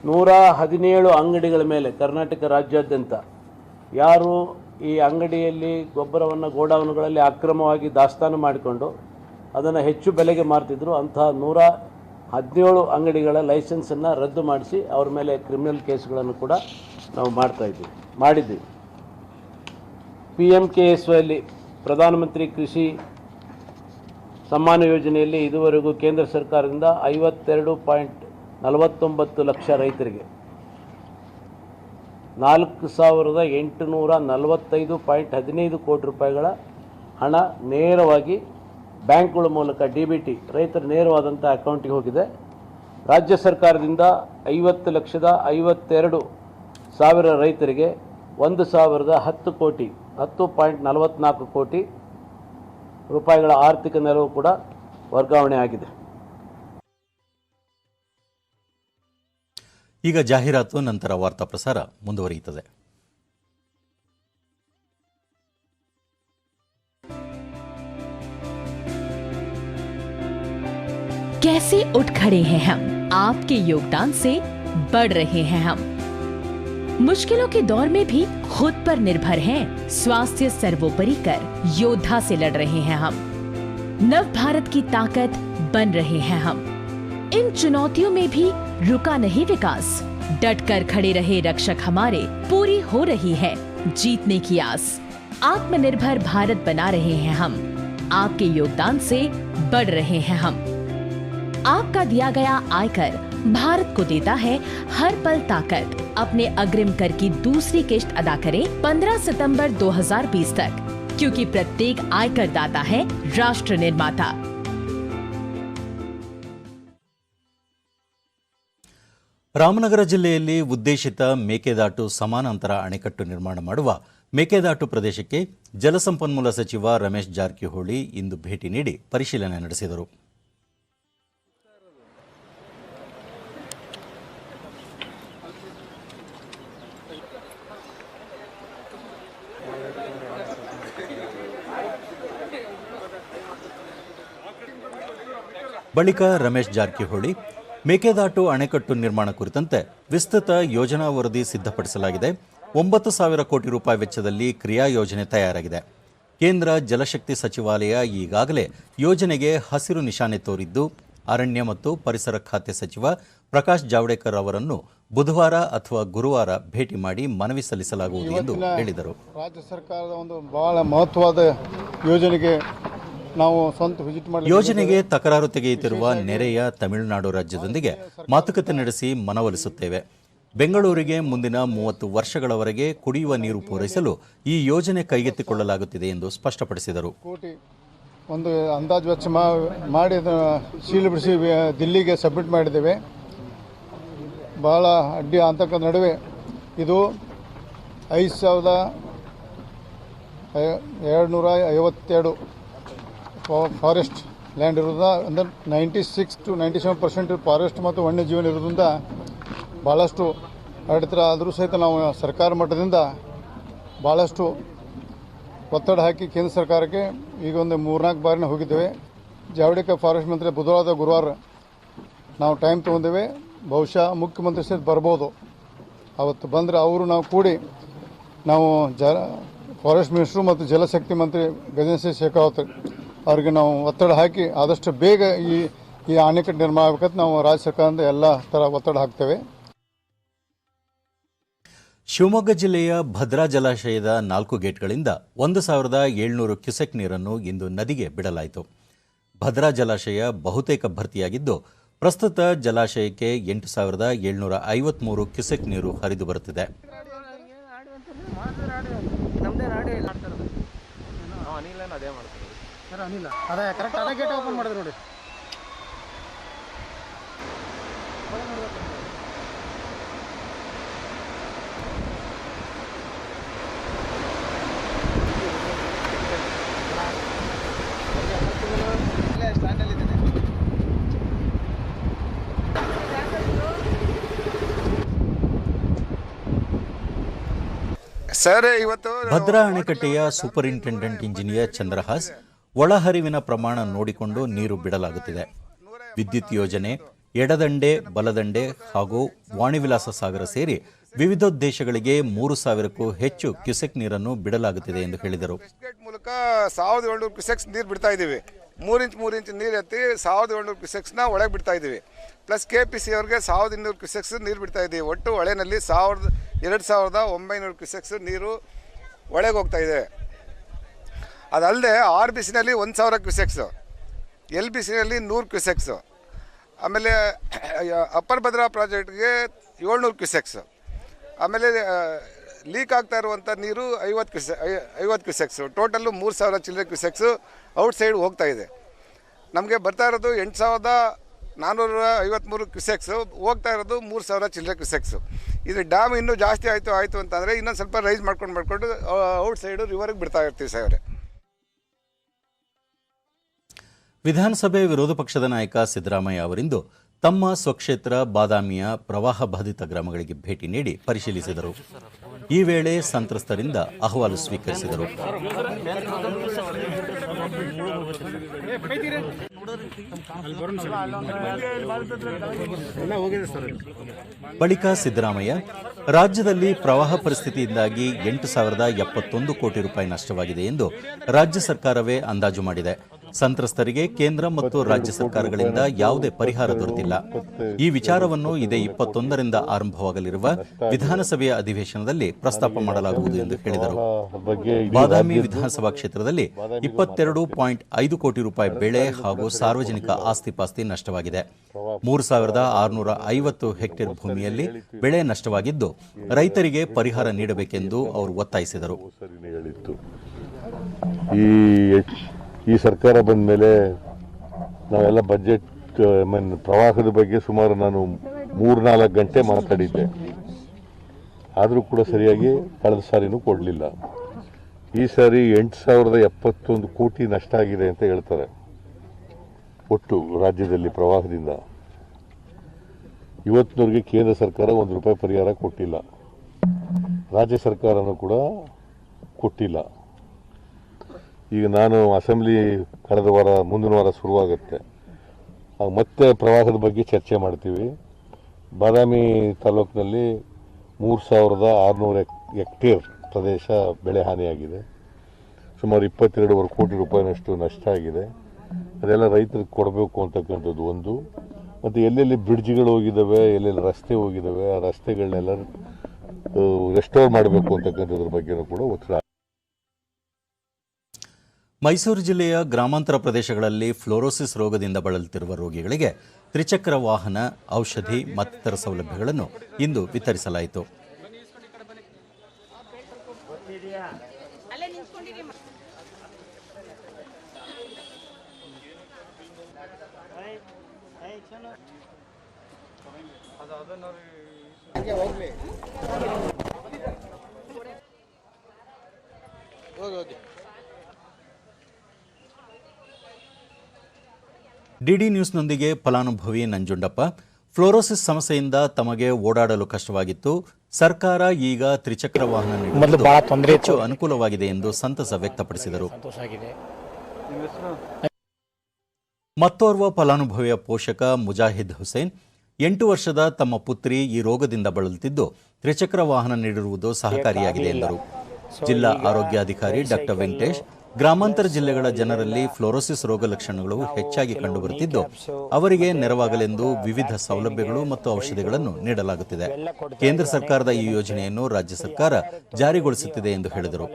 117 ಅಂಗಡಿಗಳ ಮೇಲೆ ಕರ್ನಾಟಕ ರಾಜ್ಯಾದ್ಯಂತ ಯಾರು ಈ ಅಂಗಡಿಯಲ್ಲಿ ಗೊಬ್ಬರವನ್ನು ಗೋಡೌನ್ಗಳಲ್ಲಿ ಅಕ್ರಮವಾಗಿ ದಾಸ್ತಾನು ಮಾಡಿಕೊಂಡು ಅದನ್ನು ಹೆಚ್ಚು ಬೆಲೆಗೆ ಮಾರ್ತಿದ್ರು. ಅಂತಹ 117 ಅಂಗಡಿಗಳ ಲೈಸೆನ್ಸನ್ನು ರದ್ದು ಮಾಡಿಸಿ ಅವ್ರ ಮೇಲೆ ಕ್ರಿಮಿನಲ್ ಕೇಸ್ಗಳನ್ನು ಕೂಡ ನಾವು ಮಾಡಿದ್ದೀವಿ. PMKSYಯಲ್ಲಿ ಪ್ರಧಾನಮಂತ್ರಿ ಕೃಷಿ ಸಮ್ಮಾನ ಯೋಜನೆಯಲ್ಲಿ ಇದುವರೆಗೂ ಕೇಂದ್ರ ಸರ್ಕಾರದಿಂದ 52.49 ಲಕ್ಷ ರೈತರಿಗೆ 4845.15 ಕೋಟಿ ರೂಪಾಯಿಗಳ ಹಣ ನೇರವಾಗಿ ಬ್ಯಾಂಕ್ಗಳ ಮೂಲಕ DBT ರೈತರ ನೇರವಾದಂಥ ಅಕೌಂಟಿಗೆ ಹೋಗಿದೆ. ರಾಜ್ಯ ಸರ್ಕಾರದಿಂದ 50,52,000 ರೈತರಿಗೆ 1,010 ಕೋಟಿ 10.44 ಕೋಟಿ ರೂಪಾಯಿಗಳ ಆರ್ಥಿಕ ನೆರವು ಕೂಡ ವರ್ಗಾವಣೆ ಆಗಿದೆ. ಈಗ ಜಾಹೀರಾತು, ನಂತರ ವಾರ್ತಾ ಪ್ರಸಾರ ಮುಂದುವರಿಯುತ್ತದೆ. कैसे उठ खड़े हैं हम, आपके योगदान से बढ़ रहे हैं हम। मुश्किलों के दौर में भी खुद पर निर्भर हैं, स्वास्थ्य सर्वोपरि कर योद्धा से लड़ रहे हैं हम। नव भारत की ताकत बन रहे हैं हम। इन चुनौतियों में भी रुका नहीं विकास, डट कर खड़े रहे रक्षक हमारे, पूरी हो रही है जीतने की आस। आत्मनिर्भर भारत बना रहे हैं हम, आपके योगदान से बढ़ रहे हैं हम। आपका दिया गया आयकर भारत को देता है हर पल ताकत। अपने अग्रिम कर की दूसरी किश्त अदा करें 15 सितंबर 2020 तक, क्योंकि प्रत्येक आयकर दाता है राष्ट्र निर्माता। ರಾಮನಗರ ಜಿಲ್ಲೆಯಲ್ಲಿ ಉದ್ದೇಶಿತ ಮೇಕೆದಾಟು ಸಮಾನಾಂತರ ಅಣೆಕಟ್ಟು ನಿರ್ಮಾಣ ಮಾಡುವ ಮೇಕೆದಾಟು ಪ್ರದೇಶಕ್ಕೆ ಜಲಸಂಪನ್ಮೂಲ ಸಚಿವ ರಮೇಶ್ ಜಾರಕಿಹೊಳಿ ಇಂದು ಭೇಟಿ ನೀಡಿ ಪರಿಶೀಲನೆ ನಡೆಸಿದರು. ಬಳಿಕ ರಮೇಶ್ ಜಾರಕಿಹೊಳಿ ಮೇಕೆದಾಟು ಅಣೆಕಟ್ಟು ನಿರ್ಮಾಣ ಕುರಿತಂತೆ ವಿಸ್ತೃತ ಯೋಜನಾ ವರದಿ ಸಿದ್ಧಪಡಿಸಲಾಗಿದೆ. 9,000 ಕೋಟಿ ರೂಪಾಯಿ ವೆಚ್ಚದಲ್ಲಿ ಕ್ರಿಯಾ ಯೋಜನೆ ತಯಾರಾಗಿದೆ. ಕೇಂದ್ರ ಜಲಶಕ್ತಿ ಸಚಿವಾಲಯ ಈಗಾಗಲೇ ಯೋಜನೆಗೆ ಹಸಿರು ನಿಶಾನೆ ತೋರಿದ್ದು, ಅರಣ್ಯ ಮತ್ತು ಪರಿಸರ ಖಾತೆ ಸಚಿವ ಪ್ರಕಾಶ್ ಜಾವಡೇಕರ್ ಅವರನ್ನು ಬುಧವಾರ ಅಥವಾ ಗುರುವಾರ ಭೇಟಿ ಮಾಡಿ ಮನವಿ ಸಲ್ಲಿಸಲಾಗುವುದು ಎಂದು ಹೇಳಿದರು. ರಾಜ್ಯ ಸರ್ಕಾರದ ಒಂದು ಬಹಳ ಮಹತ್ವದ ಯೋಜನೆಗೆ ನಾವು ಸ್ವಂತ ವಿಸಿಟ್ ಮಾಡಿ ಯೋಜನೆಗೆ ತಕರಾರು ತೆಗೆಯುತ್ತಿರುವ ನೆರೆಯ ತಮಿಳುನಾಡು ರಾಜ್ಯದೊಂದಿಗೆ ಮಾತುಕತೆ ನಡೆಸಿ ಮನವೊಲಿಸುತ್ತೇವೆ. ಬೆಂಗಳೂರಿಗೆ ಮುಂದಿನ 30 ವರ್ಷಗಳವರೆಗೆ ಕುಡಿಯುವ ನೀರು ಪೂರೈಸಲು ಈ ಯೋಜನೆ ಕೈಗೆತ್ತಿಕೊಳ್ಳಲಾಗುತ್ತಿದೆ ಎಂದು ಸ್ಪಷ್ಟಪಡಿಸಿದರು. ಕೋಟಿ ಒಂದು ಅಂದಾಜು ವೆಚ್ಚ ಮಾಡಿ ಶೀಲ್ ಬಿಡಿಸಿ ದಿಲ್ಲಿಗೆ ಸಬ್ಮಿಟ್ ಮಾಡಿದ್ದೇವೆ. ಬಹಳ ಅಡ್ಡಿ ಆತಂಕದ ನಡುವೆ ಇದು 5,252 ಫಾರೆಸ್ಟ್ ಲ್ಯಾಂಡ್ ಇರೋದ್ರಿಂದ ಅಂದರೆ 96 to 97% ಫಾರೆಸ್ಟ್ ಮತ್ತು ವನ್ಯಜೀವನ ಇರೋದ್ರಿಂದ ಭಾಳಷ್ಟು ಹರಡ್ತಾರೆ. ಆದರೂ ಸಹಿತ ನಾವು ಸರ್ಕಾರ ಮಟ್ಟದಿಂದ ಭಾಳಷ್ಟು ಒತ್ತಡ ಹಾಕಿ ಕೇಂದ್ರ ಸರ್ಕಾರಕ್ಕೆ ಈಗ ಒಂದು 3-4 ಬಾರಿನ ಹೋಗಿದ್ದೇವೆ. ಜಾವಡೇಕರ್ ಫಾರೆಸ್ಟ್ ಮಂತ್ರಿ ಬುಧವಾರ ಗುರುವಾರ ನಾವು ಟೈಮ್ ತೊಗೊಂಡೇವೆ. ಬಹುಶಃ ಮುಖ್ಯಮಂತ್ರಿ ಸಹಿತ ಬರ್ಬೋದು. ಅವತ್ತು ಬಂದರೆ ಅವರು ನಾವು ಕೂಡಿ ನಾವು ಫಾರೆಸ್ಟ್ ಮಿನಿಸ್ಟ್ರು ಮತ್ತು ಜಲಶಕ್ತಿ ಮಂತ್ರಿ ಗಜೇಂದ್ರ ಸಿಂಗ್ ಶೇಖಾವತ್ ಅವ್ರಿಗೆ ನಾವು ಒತ್ತಡ ಹಾಕಿ ಆದಷ್ಟು ಬೇಗ ಈ ಅಣೆಕಟ್ಟು ನಿರ್ಮಾಣ ಆಗಬೇಕಂತ ನಾವು ರಾಜ್ಯ ಸರ್ಕಾರದಿಂದ ಎಲ್ಲ ಥರ ಒತ್ತಡ ಹಾಕ್ತೇವೆ. ಶಿವಮೊಗ್ಗ ಜಿಲ್ಲೆಯ ಭದ್ರಾ ಜಲಾಶಯದ 4 ಗೇಟ್ಗಳಿಂದ 1,700 ಕ್ಯೂಸೆಕ್ ನೀರನ್ನು ಇಂದು ನದಿಗೆ ಬಿಡಲಾಯಿತು. ಭದ್ರಾ ಜಲಾಶಯ ಬಹುತೇಕ ಭರ್ತಿಯಾಗಿದ್ದು, ಪ್ರಸ್ತುತ ಜಲಾಶಯಕ್ಕೆ 8,753 ಕ್ಯೂಸೆಕ್ ನೀರು ಹರಿದು ಬರುತ್ತಿದೆ. ಭದ್ರಾ ಅಣೆಕಟ್ಟೆಯ ಸೂಪರಿಂಟೆಂಡೆಂಟ್ ಇಂಜಿನಿಯರ್ ಚಂದ್ರಹಾಸ್ ಒಳಹರಿವಿನ ಪ್ರಮಾಣ ನೋಡಿಕೊಂಡು ನೀರು ಬಿಡಲಾಗುತ್ತಿದೆ. ವಿದ್ಯುತ್ ಯೋಜನೆ, ಎಡದಂಡೆ, ಬಲದಂಡೆ ಹಾಗೂ ವಾಣಿವಿಲಾಸ ಸಾಗರ ಸೇರಿ ವಿವಿಧೋದ್ದೇಶಗಳಿಗೆ 3,000ಕ್ಕೂ ಹೆಚ್ಚು ಕ್ಯೂಸೆಕ್ ನೀರನ್ನು ಬಿಡಲಾಗುತ್ತಿದೆ ಎಂದು ಹೇಳಿದರು. ಮೂಲಕ 1,700 ಕ್ಯೂಸೆಕ್ಸ್ ನೀರು ಬಿಡ್ತಾ ಇದ್ದೀವಿ. 3 ಇಂಚ್ ನೀರು ಎತ್ತಿ 1700 ಕ್ಯೂಸೆಕ್ಸ್ನ ಒಳಗೆ ಬಿಡ್ತಾ ಇದ್ದೀವಿ. ಪ್ಲಸ್ KPC ಅವ್ರಿಗೆ 1200 ಕ್ಯೂಸೆಕ್ಸ್ ನೀರು ಬಿಡ್ತಾ ಇದ್ದೀವಿ. ಒಟ್ಟು ಹೊಳೆನಲ್ಲಿ 2900 ಕ್ಯೂಸೆಕ್ಸ್ ನೀರು ಒಳಗೆ ಹೋಗ್ತಾ ಇದೆ. ಅದಲ್ಲದೆ RBCನಲ್ಲಿ 1000 ಕ್ಯೂಸೆಕ್ಸು, LBCನಲ್ಲಿ 100 ಕ್ಯೂಸೆಕ್ಸು, ಆಮೇಲೆ ಅಪ್ಪರ್ ಭದ್ರಾ ಪ್ರಾಜೆಕ್ಟ್ಗೆ 700 ಕ್ಯೂಸೆಕ್ಸು, ಆಮೇಲೆ ಲೀಕ್ ಆಗ್ತಾ ಇರುವಂಥ ನೀರು 50 ಕ್ಯೂಸೆಕ್ಸು, ಟೋಟಲ್ಲು 3000 ಚಿಲ್ಲರೆ ಕ್ಯೂಸೆಕ್ಸು ಔಟ್ಸೈಡ್ ಹೋಗ್ತಾ ಇದೆ. ನಮಗೆ ಬರ್ತಾ ಇರೋದು 8453 ಕ್ಯೂಸೆಕ್ಸು, ಹೋಗ್ತಾ ಇರೋದು 3000 ಚಿಲ್ಲರೆ ಕ್ಯೂಸೆಕ್ಸು. ಇದು ಡ್ಯಾಮ್ ಇನ್ನೂ ಜಾಸ್ತಿ ಆಯಿತು ಅಂತಂದರೆ ಇನ್ನೊಂದು ಸ್ವಲ್ಪ ರೈಸ್ ಮಾಡ್ಕೊಂಡು ಔಟ್ಸೈಡು ರಿವರ್ಗೆ ಬಿಡ್ತಾ ಇರ್ತೀವಿ ಸಾಹೇಬ್ರೆ. ವಿಧಾನಸಭೆ ವಿರೋಧ ಪಕ್ಷದ ನಾಯಕ ಸಿದ್ದರಾಮಯ್ಯ ಅವರಿಂದು ತಮ್ಮ ಸ್ವಕ್ಷೇತ್ರ ಬಾದಾಮಿಯ ಪ್ರವಾಹ ಬಾಧಿತ ಗ್ರಾಮಗಳಿಗೆ ಭೇಟಿ ನೀಡಿ ಪರಿಶೀಲಿಸಿದರು. ಈ ವೇಳೆ ಸಂತ್ರಸ್ತರಿಂದ ಅಹವಾಲು ಸ್ವೀಕರಿಸಿದರು. ಬಳಿಕ ಸಿದ್ದರಾಮಯ್ಯ ರಾಜ್ಯದಲ್ಲಿ ಪ್ರವಾಹ ಪರಿಸ್ಥಿತಿಯಿಂದಾಗಿ 8,071 ಕೋಟಿ ರೂಪಾಯಿ ನಷ್ಟವಾಗಿದೆ ಎಂದು ರಾಜ್ಯ ಸರ್ಕಾರವೇ ಅಂದಾಜು ಮಾಡಿದೆ. ಸಂತ್ರಸ್ತರಿಗೆ ಕೇಂದ್ರ ಮತ್ತು ರಾಜ್ಯ ಸರ್ಕಾರಗಳಿಂದ ಯಾವುದೇ ಪರಿಹಾರ ದೊರೆತಿಲ್ಲ. ಈ ವಿಚಾರವನ್ನು ಇದೇ 21ರಿಂದ ಆರಂಭವಾಗಲಿರುವ ವಿಧಾನಸಭೆಯ ಅಧಿವೇಶನದಲ್ಲಿ ಪ್ರಸ್ತಾಪ ಮಾಡಲಾಗುವುದು ಎಂದು ಹೇಳಿದರು. ಬಾದಾಮಿ ವಿಧಾನಸಭಾ ಕ್ಷೇತ್ರದಲ್ಲಿ 22.5 ಕೋಟಿ ರೂಪಾಯಿ ಬೆಳೆ ಹಾಗೂ ಸಾರ್ವಜನಿಕ ಆಸ್ತಿಪಾಸ್ತಿ ನಷ್ಟವಾಗಿದೆ. 3650 ಹೆಕ್ಟೇರ್ ಭೂಮಿಯಲ್ಲಿ ಬೆಳೆ ನಷ್ಟವಾಗಿದ್ದು ರೈತರಿಗೆ ಪರಿಹಾರ ನೀಡಬೇಕೆಂದು ಅವರು ಒತ್ತಾಯಿಸಿದರು. ಈ ಸರ್ಕಾರ ಬಂದ ಮೇಲೆ ನಾವೆಲ್ಲ ಬಜೆಟ್ ಪ್ರವಾಹದ ಬಗ್ಗೆ ಸುಮಾರು ನಾನು 3-4 ಗಂಟೆ ಮಾತಾಡಿದ್ದೆ. ಆದರೂ ಕೂಡ ಸರಿಯಾಗಿ ಕಳೆದ ಸಾರಿನೂ ಕೊಡಲಿಲ್ಲ. ಈ ಸಾರಿ 8,071 ಕೋಟಿ ನಷ್ಟ ಆಗಿದೆ ಅಂತ ಹೇಳ್ತಾರೆ ಒಟ್ಟು ರಾಜ್ಯದಲ್ಲಿ ಪ್ರವಾಹದಿಂದ. ಇವತ್ತಿನವರೆಗೆ ಕೇಂದ್ರ ಸರ್ಕಾರ ₹1 ಪರಿಹಾರ ಕೊಟ್ಟಿಲ್ಲ, ರಾಜ್ಯ ಸರ್ಕಾರನೂ ಕೂಡ ಕೊಟ್ಟಿಲ್ಲ. ಈಗ ನಾನು ಅಸೆಂಬ್ಲಿ ಕಳೆದ ವಾರ ಮುಂದಿನ ವಾರ ಶುರುವಾಗುತ್ತೆ, ಮತ್ತೆ ಪ್ರವಾಹದ ಬಗ್ಗೆ ಚರ್ಚೆ ಮಾಡ್ತೀವಿ. ಬಾದಾಮಿ ತಾಲೂಕಿನಲ್ಲಿ 3600 ಹೆಕ್ಟೇರ್ ಪ್ರದೇಶ ಬೆಳೆ ಹಾನಿಯಾಗಿದೆ. ಸುಮಾರು 22 ಕೋಟಿ ರೂಪಾಯಿನಷ್ಟು ನಷ್ಟ ಆಗಿದೆ. ಅದೆಲ್ಲ ರೈತರಿಗೆ ಕೊಡಬೇಕು ಅಂತಕ್ಕಂಥದ್ದು ಒಂದು. ಮತ್ತು ಎಲ್ಲೆಲ್ಲಿ ಬ್ರಿಡ್ಜ್ಗಳು ಹೋಗಿದ್ದಾವೆ, ಎಲ್ಲೆಲ್ಲಿ ರಸ್ತೆ ಹೋಗಿದ್ದಾವೆ, ಆ ರಸ್ತೆಗಳನ್ನೆಲ್ಲ ರೆಸ್ಟೋರ್ ಮಾಡಬೇಕು ಅಂತಕ್ಕಂಥದ್ರ ಬಗ್ಗೆನೂ ಕೂಡ ಒತ್ತಡ. ಮೈಸೂರು ಜಿಲ್ಲೆಯ ಗ್ರಾಮಾಂತರ ಪ್ರದೇಶಗಳಲ್ಲಿ ಫ್ಲೋರೋಸಿಸ್ ರೋಗದಿಂದ ಬಳಲುತ್ತಿರುವ ರೋಗಿಗಳಿಗೆ ತ್ರಿಚಕ್ರ ವಾಹನ, ಔಷಧಿ ಮತ್ತಿತರ ಸೌಲಭ್ಯಗಳನ್ನು ಇಂದು ವಿತರಿಸಲಾಯಿತು. ಡಿಡಿ ನ್ಯೂಸ್ನೊಂದಿಗೆ ಫಲಾನುಭವಿ ನಂಜುಂಡಪ್ಪ, ಫ್ಲೋರೋಸಿಸ್ ಸಮಸ್ಯೆಯಿಂದ ತಮಗೆ ಓಡಾಡಲು ಕಷ್ಟವಾಗಿತ್ತು. ಸರ್ಕಾರ ಈಗ ತ್ರಿಚಕ್ರ ವಾಹನ ನೀಡುವುದು ಹೆಚ್ಚು ಅನುಕೂಲವಾಗಿದೆ ಎಂದು ಸಂತಸ ವ್ಯಕ್ತಪಡಿಸಿದರು. ಮತ್ತೋರ್ವ ಫಲಾನುಭವಿಯ ಪೋಷಕ ಮುಜಾಹಿದ್ ಹುಸೇನ್ 8 ವರ್ಷದ ತಮ್ಮ ಪುತ್ರಿ ಈ ರೋಗದಿಂದ ಬಳಲುತ್ತಿದ್ದು ತ್ರಿಚಕ್ರ ವಾಹನ ನೀಡಿರುವುದು ಸಹಕಾರಿಯಾಗಿದೆ ಎಂದರು. ಜಿಲ್ಲಾ ಆರೋಗ್ಯಾಧಿಕಾರಿ ಡಾಕ್ಟರ್ ವೆಂಕಟೇಶ್, ಗ್ರಾಮಾಂತರ ಜಿಲ್ಲೆಗಳ ಜನರಲ್ಲಿ ಫ್ಲೋರೋಸಿಸ್ ರೋಗ ಲಕ್ಷಣಗಳು ಹೆಚ್ಚಾಗಿ ಕಂಡುಬರುತ್ತಿದ್ದು ಅವರಿಗೆ ನೆರವಾಗಲೆಂದು ವಿವಿಧ ಸೌಲಭ್ಯಗಳು ಮತ್ತು ಔಷಧಿಗಳನ್ನು ನೀಡಲಾಗುತ್ತಿದೆ. ಕೇಂದ್ರ ಸರ್ಕಾರದ ಈ ಯೋಜನೆಯನ್ನು ರಾಜ್ಯ ಸರ್ಕಾರ ಜಾರಿಗೊಳಿಸುತ್ತಿದೆ ಎಂದು ಹೇಳಿದರು.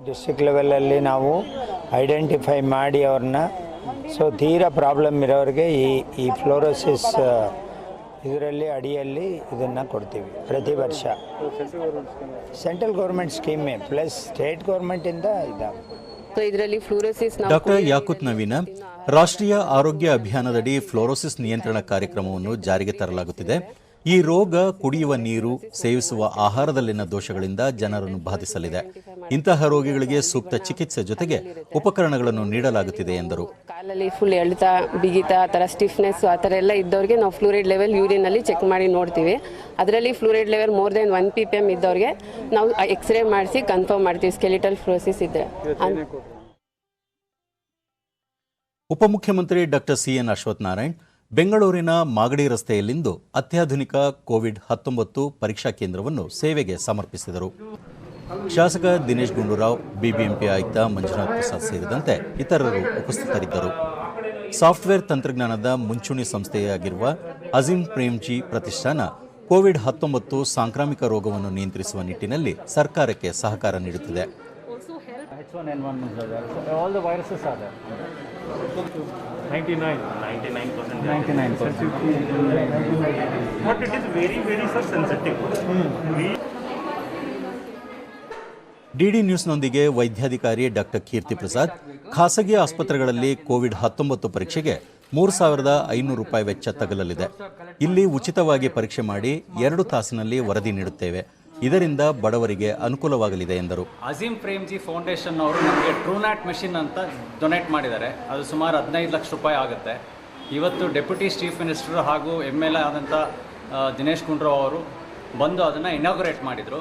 ಡಿಸ್ಟ್ರಿಕ್ಟ್ ಲೆವೆಲಲ್ಲಿ ನಾವು ಐಡೆಂಟಿಫೈ ಮಾಡಿ ಅವ್ರನ್ನ ತೀರಾ ಪ್ರಾಬ್ಲಮ್ ಇರೋರಿಗೆ ಈ ಫ್ಲೋರೋಸಿಸ್ ಇದರಲ್ಲಿ ಅಡಿಯಲ್ಲಿ ಇದನ್ನು ಕೊಡ್ತೀವಿ ಪ್ರತಿ ವರ್ಷ. ಸೆಂಟ್ರಲ್ ಗೌರ್ಮೆಂಟ್ ಸ್ಕೀಮೇ ಪ್ಲಸ್ ಸ್ಟೇಟ್ ಗೌರ್ಮೆಂಟಿಂದ ಇದ್ದಾವೆ. ಡಾಕ್ಟರ್ ಯಾಕೂತ್ ನವೀನ, ರಾಷ್ಟ್ರೀಯ ಆರೋಗ್ಯ ಅಭಿಯಾನದಡಿ ಫ್ಲೋರೋಸಿಸ್ ನಿಯಂತ್ರಣ ಕಾರ್ಯಕ್ರಮವನ್ನು ಜಾರಿಗೆ ತರಲಾಗುತ್ತಿದೆ. ಈ ರೋಗ ಕುಡಿಯುವ ನೀರು, ಸೇವಿಸುವ ಆಹಾರದಲ್ಲಿನ ದೋಷಗಳಿಂದ ಜನರನ್ನು ಬಾಧಿಸಲಿದೆ. ಇಂತಹ ರೋಗಿಗಳಿಗೆ ಸೂಕ್ತ ಚಿಕಿತ್ಸೆ ಜೊತೆಗೆ ಉಪಕರಣಗಳನ್ನು ನೀಡಲಾಗುತ್ತಿದೆ ಎಂದರು. ಕಾಲಲ್ಲಿ ಫುಲ್ ಎಳ್ತಾ ಬಿಗಿತಾ ಆ ಥರ ಸ್ಟಿಫ್ನೆಸ್ ಆ ಥರ ಎಲ್ಲ ಇದ್ದವ್ರಿಗೆ ನಾವು ಫ್ಲೂರೈಡ್ ಲೆವೆಲ್ ಯೂರಿನಲ್ಲಿ ಚೆಕ್ ಮಾಡಿ ನೋಡ್ತೀವಿ. ಅದರಲ್ಲಿ fluoride level more than 1 ppm ಇದ್ದವ್ರಿಗೆ ನಾವು ಎಕ್ಸ್ರೇ ಮಾಡಿಸಿ ಕನ್ಫರ್ಮ್ ಮಾಡ್ತೀವಿ ಸ್ಕೆಲಿಟಲ್ ಫ್ಲೋರೋಸಿಸ್ ಇದ್ದರೆ. ಉಪಮುಖ್ಯಮಂತ್ರಿ ಡಾಕ್ಟರ್ CN ಅಶ್ವತ್ಥನಾರಾಯಣ್ ಬೆಂಗಳೂರಿನ ಮಾಗಡಿ ರಸ್ತೆಯಲ್ಲಿಂದು ಅತ್ಯಾಧುನಿಕ ಕೋವಿಡ್-19 ಪರೀಕ್ಷಾ ಕೇಂದ್ರವನ್ನು ಸೇವೆಗೆ ಸಮರ್ಪಿಸಿದರು. ಶಾಸಕ ದಿನೇಶ್ ಗುಂಡೂರಾವ್, ಬಿಬಿಎಂಪಿ ಆಯುಕ್ತ ಮಂಜುನಾಥ್ ಪ್ರಸಾದ್ ಸೇರಿದಂತೆ ಇತರರು ಉಪಸ್ಥಿತರಿದ್ದರು. ಸಾಫ್ಟ್ವೇರ್ ತಂತ್ರಜ್ಞಾನದ ಮುಂಚೂಣಿ ಸಂಸ್ಥೆಯಾಗಿರುವ ಅಜೀಂ ಪ್ರೇಮ್ಜಿ ಪ್ರತಿಷ್ಠಾನ ಕೋವಿಡ್-19 ಸಾಂಕ್ರಾಮಿಕ ರೋಗವನ್ನು ನಿಯಂತ್ರಿಸುವ ನಿಟ್ಟಿನಲ್ಲಿ ಸರ್ಕಾರಕ್ಕೆ ಸಹಕಾರ ನೀಡುತ್ತಿದೆ. H1N1 is there. So all the viruses are there. 99%. But it is very, very sensitive. DD ನ್ಯೂಸ್ನೊಂದಿಗೆ ವೈದ್ಯಾಧಿಕಾರಿ ಡಾಕ್ಟರ್ ಕೀರ್ತಿ ಪ್ರಸಾದ್ ಖಾಸಗಿ ಆಸ್ಪತ್ರೆಗಳಲ್ಲಿ ಕೋವಿಡ್-19 ಪರೀಕ್ಷೆಗೆ 3,500 ರೂಪಾಯಿ ವೆಚ್ಚ ತಗಲಲಿದೆ. ಇಲ್ಲಿ ಉಚಿತವಾಗಿ ಪರೀಕ್ಷೆ ಮಾಡಿ 2 ತಾಸಿನಲ್ಲಿ ವರದಿ ನೀಡುತ್ತೇವೆ. ಇದರಿಂದ ಬಡವರಿಗೆ ಅನುಕೂಲವಾಗಲಿದೆ ಎಂದರು. ಅಜೀಂ ಪ್ರೇಮ್ಜಿ ಫೌಂಡೇಶನ್ ಅವರು ನಮಗೆ ಟ್ರೂನ್ಯಾಟ್ ಮೆಷಿನ್ ಅಂತ ಡೊನೇಟ್ ಮಾಡಿದ್ದಾರೆ. ಅದು ಸುಮಾರು 15 ಲಕ್ಷ ರೂಪಾಯಿ ಆಗುತ್ತೆ. ಇವತ್ತು ಡೆಪ್ಯೂಟಿ ಚೀಫ್ ಮಿನಿಸ್ಟರ್ ಹಾಗೂ MLA ಆದಂಥ ದಿನೇಶ್ ಗುಂಡೂರಾವ್ ಅವರು ಬಂದು ಅದನ್ನು ಇನಾಗ್ರೇಟ್ ಮಾಡಿದರು.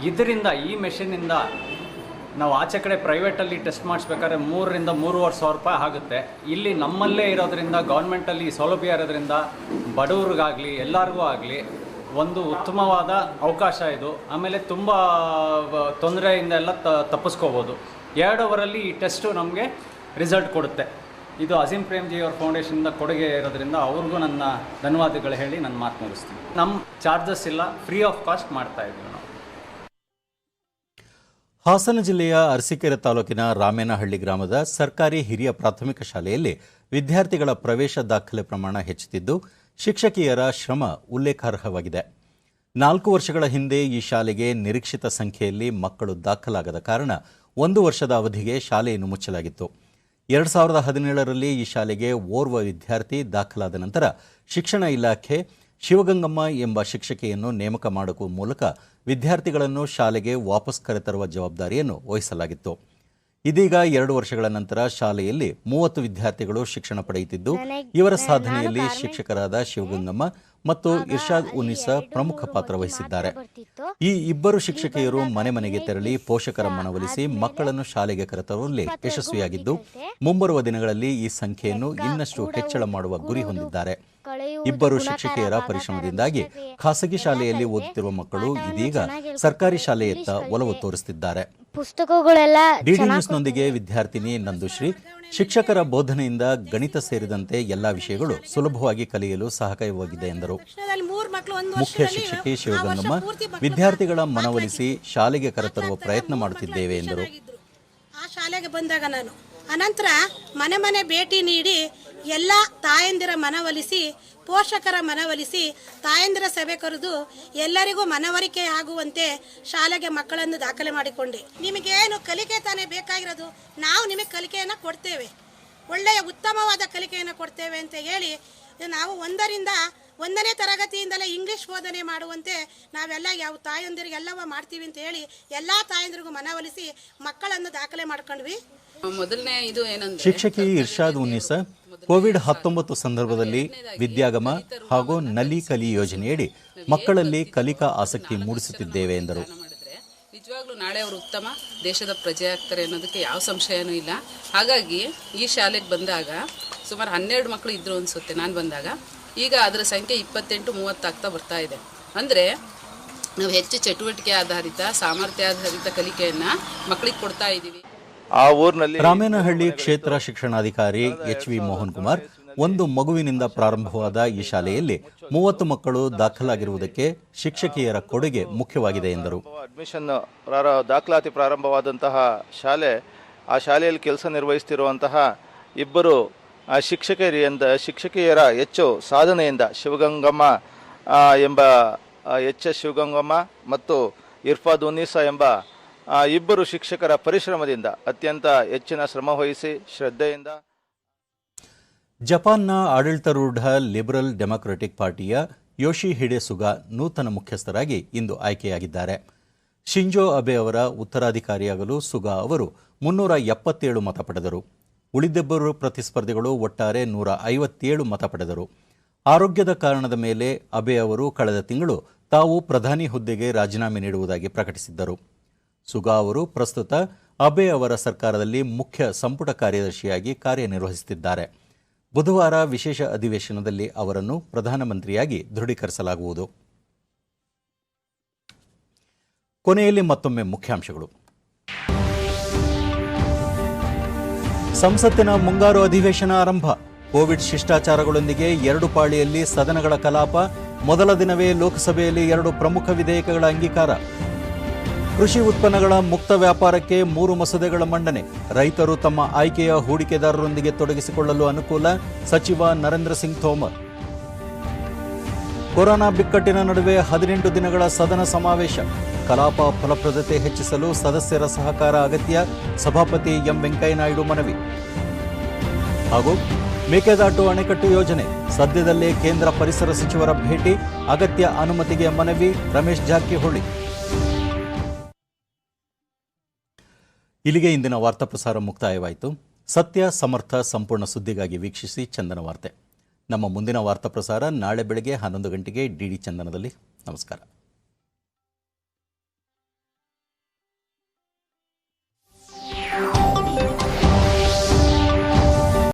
ಇದರಿಂದ ಈ ಮೆಷಿನಿಂದ ನಾವು ಆಚೆ ಕಡೆ ಪ್ರೈವೇಟಲ್ಲಿ ಟೆಸ್ಟ್ ಮಾಡಿಸ್ಬೇಕಾದ್ರೆ 3,000 to 3,500 ರೂಪಾಯಿ ಆಗುತ್ತೆ. ಇಲ್ಲಿ ನಮ್ಮಲ್ಲೇ ಇರೋದ್ರಿಂದ ಗೌರ್ಮೆಂಟಲ್ಲಿ ಸೌಲಭ್ಯ ಇರೋದ್ರಿಂದ ಬಡವ್ರಿಗಾಗಲಿ ಎಲ್ಲರಿಗೂ ಆಗಲಿ ಒಂದು ಉತ್ತಮವಾದ ಅವಕಾಶ ಇದು. ಆಮೇಲೆ ತುಂಬ ತೊಂದರೆಯಿಂದ ಎಲ್ಲ ತಪ್ಪಿಸ್ಕೋಬೋದು. 2 ಅವರಲ್ಲಿ ಈ ಟೆಸ್ಟು ನಮಗೆ ರಿಸಲ್ಟ್ ಕೊಡುತ್ತೆ. ಇದು ಅಜೀಂ ಪ್ರೇಮ್ಜಿ ಅವ್ರ ಫೌಂಡೇಶನ್ನಿಂದ ಕೊಡುಗೆ ಇರೋದ್ರಿಂದ ಅವ್ರಿಗೂ ನನ್ನ ಧನ್ಯವಾದಗಳು ಹೇಳಿ ನನ್ನ ಮಾತು ಮುಗಿಸ್ತೀನಿ. ನಮ್ಮ ಚಾರ್ಜಸ್ ಇಲ್ಲ, ಫ್ರೀ ಆಫ್ ಕಾಸ್ಟ್ ಮಾಡ್ತಾ ಇದ್ದೀವಿ ನಾವು. ಹಾಸನ ಜಿಲ್ಲೆಯ ಅರಸೀಕೆರೆ ತಾಲೂಕಿನ ರಾಮೇನಹಳ್ಳಿ ಗ್ರಾಮದ ಸರ್ಕಾರಿ ಹಿರಿಯ ಪ್ರಾಥಮಿಕ ಶಾಲೆಯಲ್ಲಿ ವಿದ್ಯಾರ್ಥಿಗಳ ಪ್ರವೇಶ ದಾಖಲೆ ಪ್ರಮಾಣ ಹೆಚ್ಚುತ್ತಿದ್ದು ಶಿಕ್ಷಕಿಯರ ಶ್ರಮ ಉಲ್ಲೇಖಾರ್ಹವಾಗಿದೆ. 4 ವರ್ಷಗಳ ಹಿಂದೆ ಈ ಶಾಲೆಗೆ ನಿರೀಕ್ಷಿತ ಸಂಖ್ಯೆಯಲ್ಲಿ ಮಕ್ಕಳು ದಾಖಲಾಗದ ಕಾರಣ 1 ವರ್ಷದ ಅವಧಿಗೆ ಶಾಲೆಯನ್ನು ಮುಚ್ಚಲಾಗಿತ್ತು. 2017ರಲ್ಲಿ ಈ ಶಾಲೆಗೆ ಓರ್ವ ವಿದ್ಯಾರ್ಥಿ ದಾಖಲಾದ ನಂತರ ಶಿಕ್ಷಣ ಇಲಾಖೆ ಶಿವಗಂಗಮ್ಮ ಎಂಬ ಶಿಕ್ಷಕಿಯನ್ನು ನೇಮಕ ಮಾಡುವ ಮೂಲಕ ವಿದ್ಯಾರ್ಥಿಗಳನ್ನು ಶಾಲೆಗೆ ವಾಪಸ್ ಕರೆತರುವ ಜವಾಬ್ದಾರಿಯನ್ನು ವಹಿಸಲಾಗಿತ್ತು. ಇದೀಗ 2 ವರ್ಷಗಳ ನಂತರ ಶಾಲೆಯಲ್ಲಿ 30 ವಿದ್ಯಾರ್ಥಿಗಳು ಶಿಕ್ಷಣ ಪಡೆಯುತ್ತಿದ್ದು ಇವರ ಸಾಧನೆಯಲ್ಲಿ ಶಿಕ್ಷಕರಾದ ಶಿವಗಂಗಮ್ಮ ಮತ್ತು ಇರ್ಷಾದ್ ಉನ್ನೀಸಾ ಪ್ರಮುಖ ಪಾತ್ರ ವಹಿಸಿದ್ದಾರೆ. ಈ ಇಬ್ಬರು ಶಿಕ್ಷಕಿಯರು ಮನೆ ಮನೆಗೆ ತೆರಳಿ ಪೋಷಕರ ಮನವೊಲಿಸಿ ಮಕ್ಕಳನ್ನು ಶಾಲೆಗೆ ಕರೆತರುವಲ್ಲಿ ಯಶಸ್ವಿಯಾಗಿದ್ದು ಮುಂಬರುವ ದಿನಗಳಲ್ಲಿ ಈ ಸಂಖ್ಯೆಯನ್ನು ಇನ್ನಷ್ಟು ಹೆಚ್ಚಳ ಮಾಡುವ ಗುರಿ ಹೊಂದಿದ್ದಾರೆ. ಇಬ್ಬರು ಶಿಕ್ಷಕಿಯರ ಪರಿಶ್ರಮದಿಂದಾಗಿ ಖಾಸಗಿ ಶಾಲೆಯಲ್ಲಿ ಓದುತ್ತಿರುವ ಮಕ್ಕಳು ಇದೀಗ ಸರ್ಕಾರಿ ಶಾಲೆಯತ್ತ ಒಲವು ತೋರಿಸುತ್ತಿದ್ದಾರೆ. ಡಿಡಿ ನ್ಯೂಸ್ನೊಂದಿಗೆ ವಿದ್ಯಾರ್ಥಿನಿ ನಂದುಶ್ರೀ ಶಿಕ್ಷಕರ ಬೋಧನೆಯಿಂದ ಗಣಿತ ಸೇರಿದಂತೆ ಎಲ್ಲಾ ವಿಷಯಗಳು ಸುಲಭವಾಗಿ ಕಲಿಯಲು ಸಹಕಾರಿಯಾಗಿದೆ ಎಂದರು. ಮುಖ್ಯ ಶಿಕ್ಷಕಿ ಶಿವಗಂಗಮ್ಮ ವಿದ್ಯಾರ್ಥಿಗಳ ಮನವೊಲಿಸಿ ಶಾಲೆಗೆ ಕರೆತರುವ ಪ್ರಯತ್ನ ಮಾಡುತ್ತಿದ್ದೇವೆ ಎಂದರು. ಆ ಶಾಲೆಗೆ ಬಂದಾಗ ನಾನು ಅನಂತರ ಮನೆ ಮನೆ ಭೇಟಿ ನೀಡಿ ಎಲ್ಲ ತಾಯಂದಿರ ಮನವೊಲಿಸಿ ಪೋಷಕರ ಮನವೊಲಿಸಿ ತಾಯಂದಿರ ಸಭೆ ಕರೆದು ಎಲ್ಲರಿಗೂ ಮನವರಿಕೆ ಆಗುವಂತೆ ಶಾಲೆಗೆ ಮಕ್ಕಳನ್ನು ದಾಖಲೆ ಮಾಡಿಕೊಂಡೆ. ನಿಮಗೇನು ಕಲಿಕೆ ತಾನೇ ಬೇಕಾಗಿರೋದು, ನಾವು ನಿಮಗೆ ಕಲಿಕೆಯನ್ನು ಕೊಡ್ತೇವೆ, ಒಳ್ಳೆಯ ಉತ್ತಮವಾದ ಕಲಿಕೆಯನ್ನು ಕೊಡ್ತೇವೆ ಅಂತ ಹೇಳಿ ನಾವು 1ನೇ ತರಗತಿಯಿಂದಲೇ ಇಂಗ್ಲಿಷ್ ಬೋಧನೆ ಮಾಡುವಂತೆ ನಾವೆಲ್ಲ ಯಾವ ತಾಯಂದಿರಿಗೆಲ್ಲವ ಮಾಡ್ತೀವಿ ಅಂತ ಹೇಳಿ ಎಲ್ಲ ತಾಯಂದಿರಿಗೂ ಮನವೊಲಿಸಿ ಮಕ್ಕಳನ್ನು ದಾಖಲೆ ಮಾಡ್ಕೊಂಡ್ವಿ. ಮೊದಲನೇ ಇದು ಏನಂದ್ರೆ ಶಿಕ್ಷಕಿ ಇರ್ಷಾದ್ ಉನ್ನೀಸಾ ಕೋವಿಡ್-19 ಸಂದರ್ಭದಲ್ಲಿ ವಿದ್ಯಾಗಮ ಹಾಗೂ ನಲಿ ಕಲಿ ಯೋಜನೆಯಡಿ ಮಕ್ಕಳಲ್ಲಿ ಕಲಿಕಾ ಆಸಕ್ತಿ ಮೂಡಿಸುತ್ತಿದ್ದೇವೆ ಎಂದರು. ನಿಜವಾಗ್ಲೂ ನಾಳೆ ಅವರು ಉತ್ತಮ ದೇಶದ ಪ್ರಜೆ ಆಗ್ತಾರೆ ಅನ್ನೋದಕ್ಕೆ ಯಾವ ಸಂಶಯನೂ ಇಲ್ಲ. ಹಾಗಾಗಿ ಈ ಶಾಲೆಗೆ ಬಂದಾಗ ಸುಮಾರು 12 ಮಕ್ಕಳು ಇದ್ರು ಅನ್ಸುತ್ತೆ ನಾನು ಬಂದಾಗ. ಈಗ ಅದರ ಸಂಖ್ಯೆ 28-30 ಆಗ್ತಾ ಬರ್ತಾ ಇದೆ. ಅಂದರೆ ನಾವು ಹೆಚ್ಚು ಚಟುವಟಿಕೆ ಆಧಾರಿತ ಸಾಮರ್ಥ್ಯ ಆಧಾರಿತ ಕಲಿಕೆಯನ್ನು ಮಕ್ಕಳಿಗೆ ಕೊಡ್ತಾ ಇದ್ದೀವಿ. ರಾಮೇನಹಳ್ಳಿ ಕ್ಷೇತ್ರ ಶಿಕ್ಷಣಾಧಿಕಾರಿ HV ಮೋಹನ್ ಕುಮಾರ್ ಒಂದು ಮಗುವಿನಿಂದ ಪ್ರಾರಂಭವಾದ ಈ ಶಾಲೆಯಲ್ಲಿ 30 ಮಕ್ಕಳು ದಾಖಲಾಗಿರುವುದಕ್ಕೆ ಶಿಕ್ಷಕಿಯರ ಕೊಡುಗೆ ಮುಖ್ಯವಾಗಿದೆ ಎಂದರು. ಅಡ್ಮಿಷನ್ ದಾಖಲಾತಿ ಪ್ರಾರಂಭವಾದಂತಹ ಶಾಲೆ, ಆ ಶಾಲೆಯಲ್ಲಿ ಕೆಲಸ ನಿರ್ವಹಿಸುತ್ತಿರುವಂತಹ ಇಬ್ಬರು ಶಿಕ್ಷಕಿಯರ ಹೆಚ್ಚು ಸಾಧನೆಯಿಂದ ಶಿವಗಂಗಮ್ಮ ಎಂಬ ಶಿವಗಂಗಮ್ಮ ಮತ್ತು ಇರ್ಫಾದ್ ಉನ್ನೀಸಾ ಎಂಬ ಇಬ್ಬರು ಶಿಕ್ಷಕರ ಪರಿಶ್ರಮದಿಂದ ಅತ್ಯಂತ ಹೆಚ್ಚಿನ ಶ್ರಮ ವಹಿಸಿ ಶ್ರದ್ಧೆಯಿಂದ ಜಪಾನ್ನ ಆಡಳಿತಾರೂಢ ಲಿಬರಲ್ ಡೆಮಾಕ್ರೆಟಿಕ್ ಪಾರ್ಟಿಯ ಯೋಶಿಹಿಡೆ ಸುಗಾ ನೂತನ ಮುಖ್ಯಸ್ಥರಾಗಿ ಇಂದು ಆಯ್ಕೆಯಾಗಿದ್ದಾರೆ. ಶಿಂಜೋ ಅಬೆ ಅವರ ಉತ್ತರಾಧಿಕಾರಿಯಾಗಲು ಸುಗಾ ಅವರು 377 ಮತ ಪಡೆದರು. ಉಳಿದಿಬ್ಬರು ಪ್ರತಿಸ್ಪರ್ಧಿಗಳು ಒಟ್ಟಾರೆ 157 ಮತ ಪಡೆದರು. ಆರೋಗ್ಯದ ಕಾರಣದ ಮೇಲೆ ಅಬೆ ಅವರು ಕಳೆದ ತಿಂಗಳು ತಾವು ಪ್ರಧಾನಿ ಹುದ್ದೆಗೆ ರಾಜೀನಾಮೆ ನೀಡುವುದಾಗಿ ಪ್ರಕಟಿಸಿದ್ದರು. ಸುಗಾ ಅವರು ಪ್ರಸ್ತುತ ಅಬೆ ಅವರ ಸರ್ಕಾರದಲ್ಲಿ ಮುಖ್ಯ ಸಂಪುಟ ಕಾರ್ಯದರ್ಶಿಯಾಗಿ ಕಾರ್ಯನಿರ್ವಹಿಸುತ್ತಿದ್ದಾರೆ. ಬುಧವಾರ ವಿಶೇಷ ಅಧಿವೇಶನದಲ್ಲಿ ಅವರನ್ನು ಪ್ರಧಾನಮಂತ್ರಿಯಾಗಿ ದೃಢೀಕರಿಸಲಾಗುವುದು. ಕೊನೆಯಲ್ಲಿ ಮತ್ತೊಮ್ಮೆ ಮುಖ್ಯಾಂಶಗಳು. ಸಂಸತ್ತಿನ ಮುಂಗಾರು ಅಧಿವೇಶನ ಆರಂಭ. ಕೋವಿಡ್ ಶಿಷ್ಟಾಚಾರಗಳೊಂದಿಗೆ 2 ಪಾಳಿಯಲ್ಲಿ ಸದನಗಳ ಕಲಾಪ. ಮೊದಲ ದಿನವೇ ಲೋಕಸಭೆಯಲ್ಲಿ 2 ಪ್ರಮುಖ ವಿಧೇಯಕಗಳ ಅಂಗೀಕಾರ. ಕೃಷಿ ಉತ್ಪನ್ನಗಳ ಮುಕ್ತ ವ್ಯಾಪಾರಕ್ಕೆ 3 ಮಸೂದೆಗಳ ಮಂಡನೆ. ರೈತರು ತಮ್ಮ ಆಯ್ಕೆಯ ಹೂಡಿಕೆದಾರರೊಂದಿಗೆ ತೊಡಗಿಸಿಕೊಳ್ಳಲು ಅನುಕೂಲ. ಸಚಿವ ನರೇಂದ್ರ ಸಿಂಗ್ ತೋಮರ್. ಕೊರೋನಾ ಬಿಕ್ಕಟ್ಟಿನ ನಡುವೆ 18 ದಿನಗಳ ಸದನ ಸಮಾವೇಶ. ಕಲಾಪ ಫಲಪ್ರದತೆ ಹೆಚ್ಚಿಸಲು ಸದಸ್ಯರ ಸಹಕಾರ ಅಗತ್ಯ. ಸಭಾಪತಿ ಎಂ ವೆಂಕಯ್ಯನಾಯ್ಡು ಮನವಿ. ಹಾಗೂ ಮೇಕೆದಾಟು ಅಣೆಕಟ್ಟು ಯೋಜನೆ ಸದ್ಯದಲ್ಲೇ ಕೇಂದ್ರ ಪರಿಸರ ಸಚಿವರ ಭೇಟಿ. ಅಗತ್ಯ ಅನುಮತಿಗೆ ಮನವಿ. ರಮೇಶ್ ಜಾರಕಿಹೊಳಿ. ಇಲ್ಲಿಗೆ ಇಂದಿನ ವಾರ್ತಾ ಪ್ರಸಾರ ಮುಕ್ತಾಯವಾಯಿತು. ಸತ್ಯ, ಸಮರ್ಥ, ಸಂಪೂರ್ಣ ಸುದ್ದಿಗಾಗಿ ವೀಕ್ಷಿಸಿ ಚಂದನ ವಾರ್ತೆ. ನಮ್ಮ ಮುಂದಿನ ವಾರ್ತಾ ಪ್ರಸಾರ ನಾಳೆ ಬೆಳಗ್ಗೆ 11 ಗಂಟೆಗೆ ಡಿಡಿ ಚಂದನದಲ್ಲಿ. ನಮಸ್ಕಾರ.